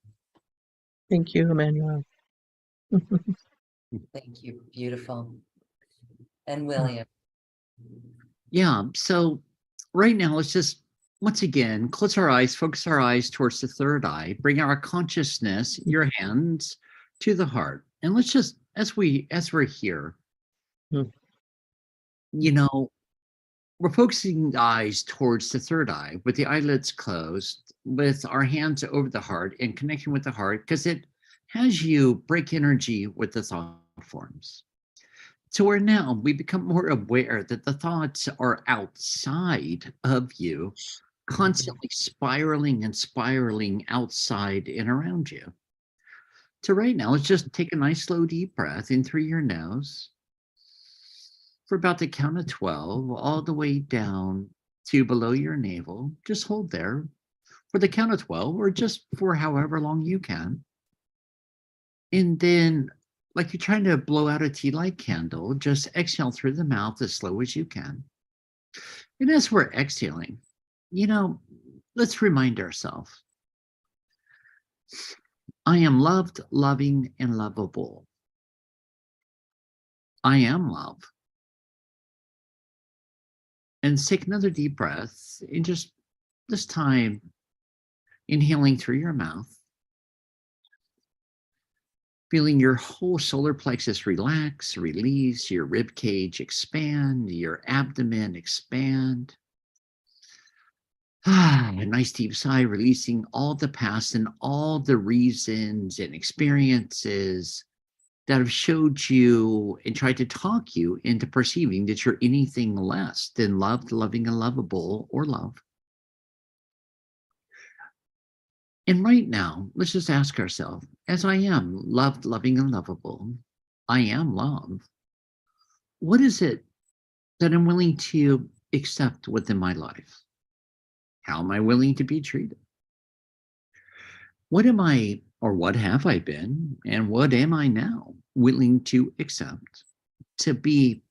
Thank you, Emmanuel. Thank you. Beautiful. And William. Yeah, so right now, let's just, once again, close our eyes, focus our eyes towards the third eye, bring our consciousness, your hands, to the heart. And let's just, as we're here, we're focusing the eyes towards the third eye with the eyelids closed, with our hands over the heart and connecting with the heart, because it has you break energy with the thought forms. So where now we become more aware that the thoughts are outside of you, constantly spiraling and spiraling outside and around you. So right now, let's just take a nice slow deep breath in through your nose for about the count of 12, all the way down to below your navel. Just hold there for the count of 12, or just for however long you can. And then, like you're trying to blow out a tea light candle, just exhale through the mouth as slow as you can. And as we're exhaling, let's remind ourselves, I am loved, loving, and lovable. I am love. And take another deep breath, and just this time, inhaling through your mouth, feeling your whole solar plexus relax, release, your rib cage expand, your abdomen expand. A nice deep sigh, releasing all the past and all the reasons and experiences that have showed you and tried to talk you into perceiving that you're anything less than loved, loving, and lovable, or love. And right now, let's just ask ourselves, as I am loved, loving, and lovable, I am love. What is it that I'm willing to accept within my life? How am I willing to be treated? What am I, or what have I been, and what am I now willing to accept to be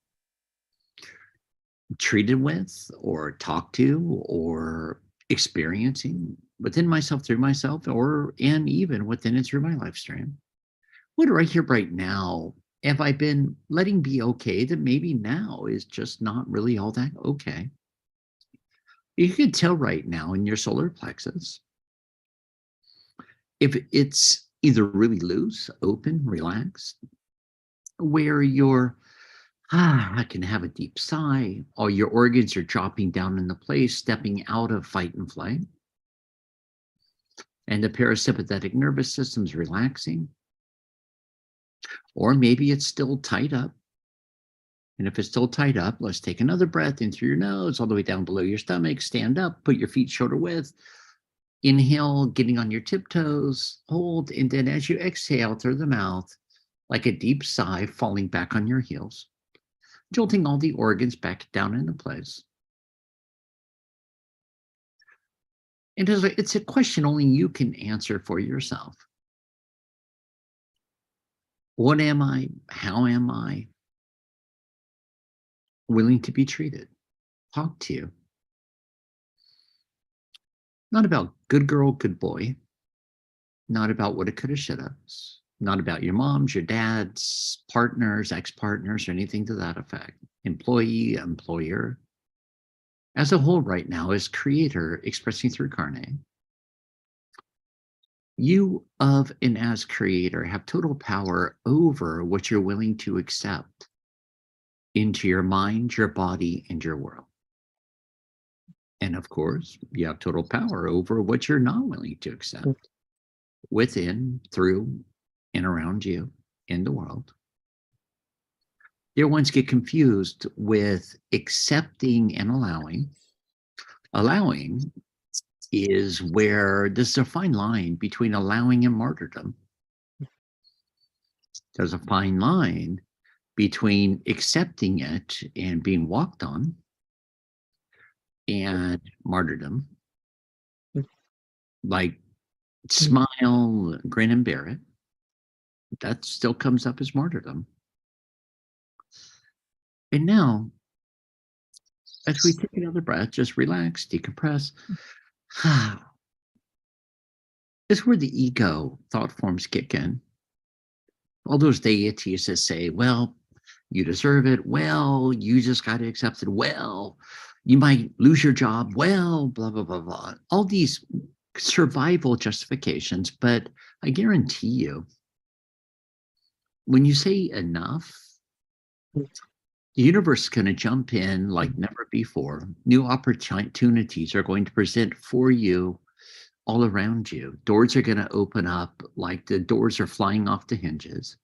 treated with, or talked to, or experiencing within myself, through myself, and even within and through my life stream? What right here, right now, have I been letting be okay that maybe now is just not really all that okay? You can tell right now in your solar plexus if it's either really loose, open, relaxed, where you're, I can have a deep sigh, all your organs are dropping down into place, stepping out of fight and flight, and the parasympathetic nervous system's relaxing. Or maybe it's still tied up. And if it's still tied up, let's take another breath in through your nose, all the way down below your stomach, stand up, put your feet shoulder width, inhale, getting on your tiptoes, hold, and then as you exhale through the mouth, like a deep sigh, falling back on your heels, jolting all the organs back down into place. And it's a question only you can answer for yourself. What am I? How am I willing to be treated? Talk to you. Not about good girl, good boy. Not about what it could have, should have. Not about your moms, your dads, partners, ex-partners, or anything to that effect. Employee, employer. As a whole right now, as creator expressing through Carne, you of and as creator have total power over what you're willing to accept into your mind, your body, and your world. And of course, you have total power over what you're not willing to accept within, through, and around you in the world. Dear ones get confused with accepting and allowing. Allowing is where there's a fine line between allowing and martyrdom. There's a fine line between accepting it and being walked on and martyrdom. Like smile, grin, and bear it. That still comes up as martyrdom. And now, as we take another breath, just relax, decompress. This is where the ego thought forms kick in. All those deities that say, well, you deserve it. Well, you just got to accept it. Well, you might lose your job. Well, blah, blah, blah, blah. All these survival justifications. But I guarantee you, when you say enough, the universe is going to jump in like never before. New opportunities are going to present for you all around you. Doors are going to open up like the doors are flying off the hinges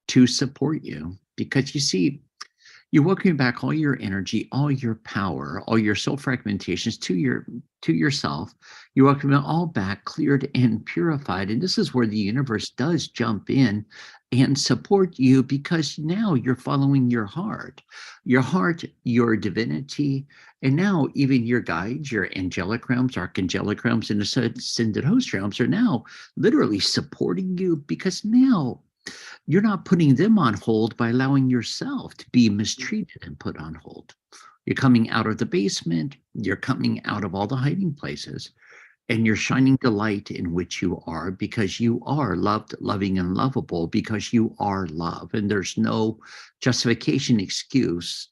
to support you. Because you see, you're welcoming back all your energy, all your power, all your soul fragmentations to yourself. You're welcoming it all back, cleared and purified. And this is where the universe does jump in and support you, because now you're following your heart, your divinity, and now even your guides, your angelic realms, archangelic realms, and ascended host realms are now literally supporting you, because now you're not putting them on hold by allowing yourself to be mistreated and put on hold. You're coming out of the basement, you're coming out of all the hiding places, and you're shining the light in which you are, because you are loved, loving, and lovable, because you are love. And there's no justification, excuse,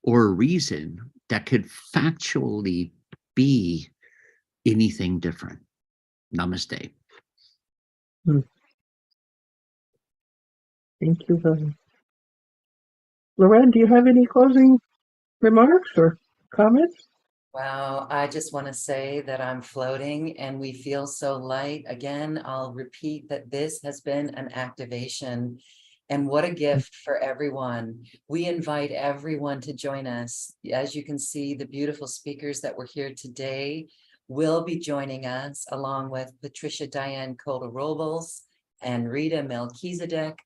or reason that could factually be anything different. Namaste. Thank you, Helen. Loren, do you have any closing remarks or comments? Wow, I just want to say that I'm floating and we feel so light. Again, I'll repeat that this has been an activation, and what a gift for everyone. We invite everyone to join us. As you can see, the beautiful speakers that were here today will be joining us, along with Patricia Diane Coda-Robles and Rita Melchizedek,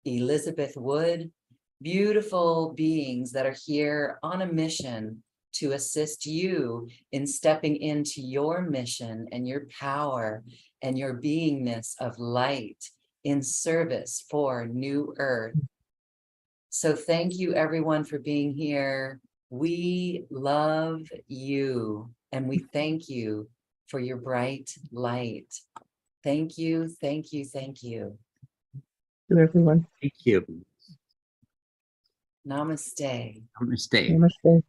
Elizabeth Wood, beautiful beings that are here on a mission to assist you in stepping into your mission and your power and your beingness of light in service for New Earth. So thank you everyone for being here. We love you and we thank you for your bright light. Thank you, thank you, thank you. To everyone. Thank you. Namaste. Namaste. Namaste.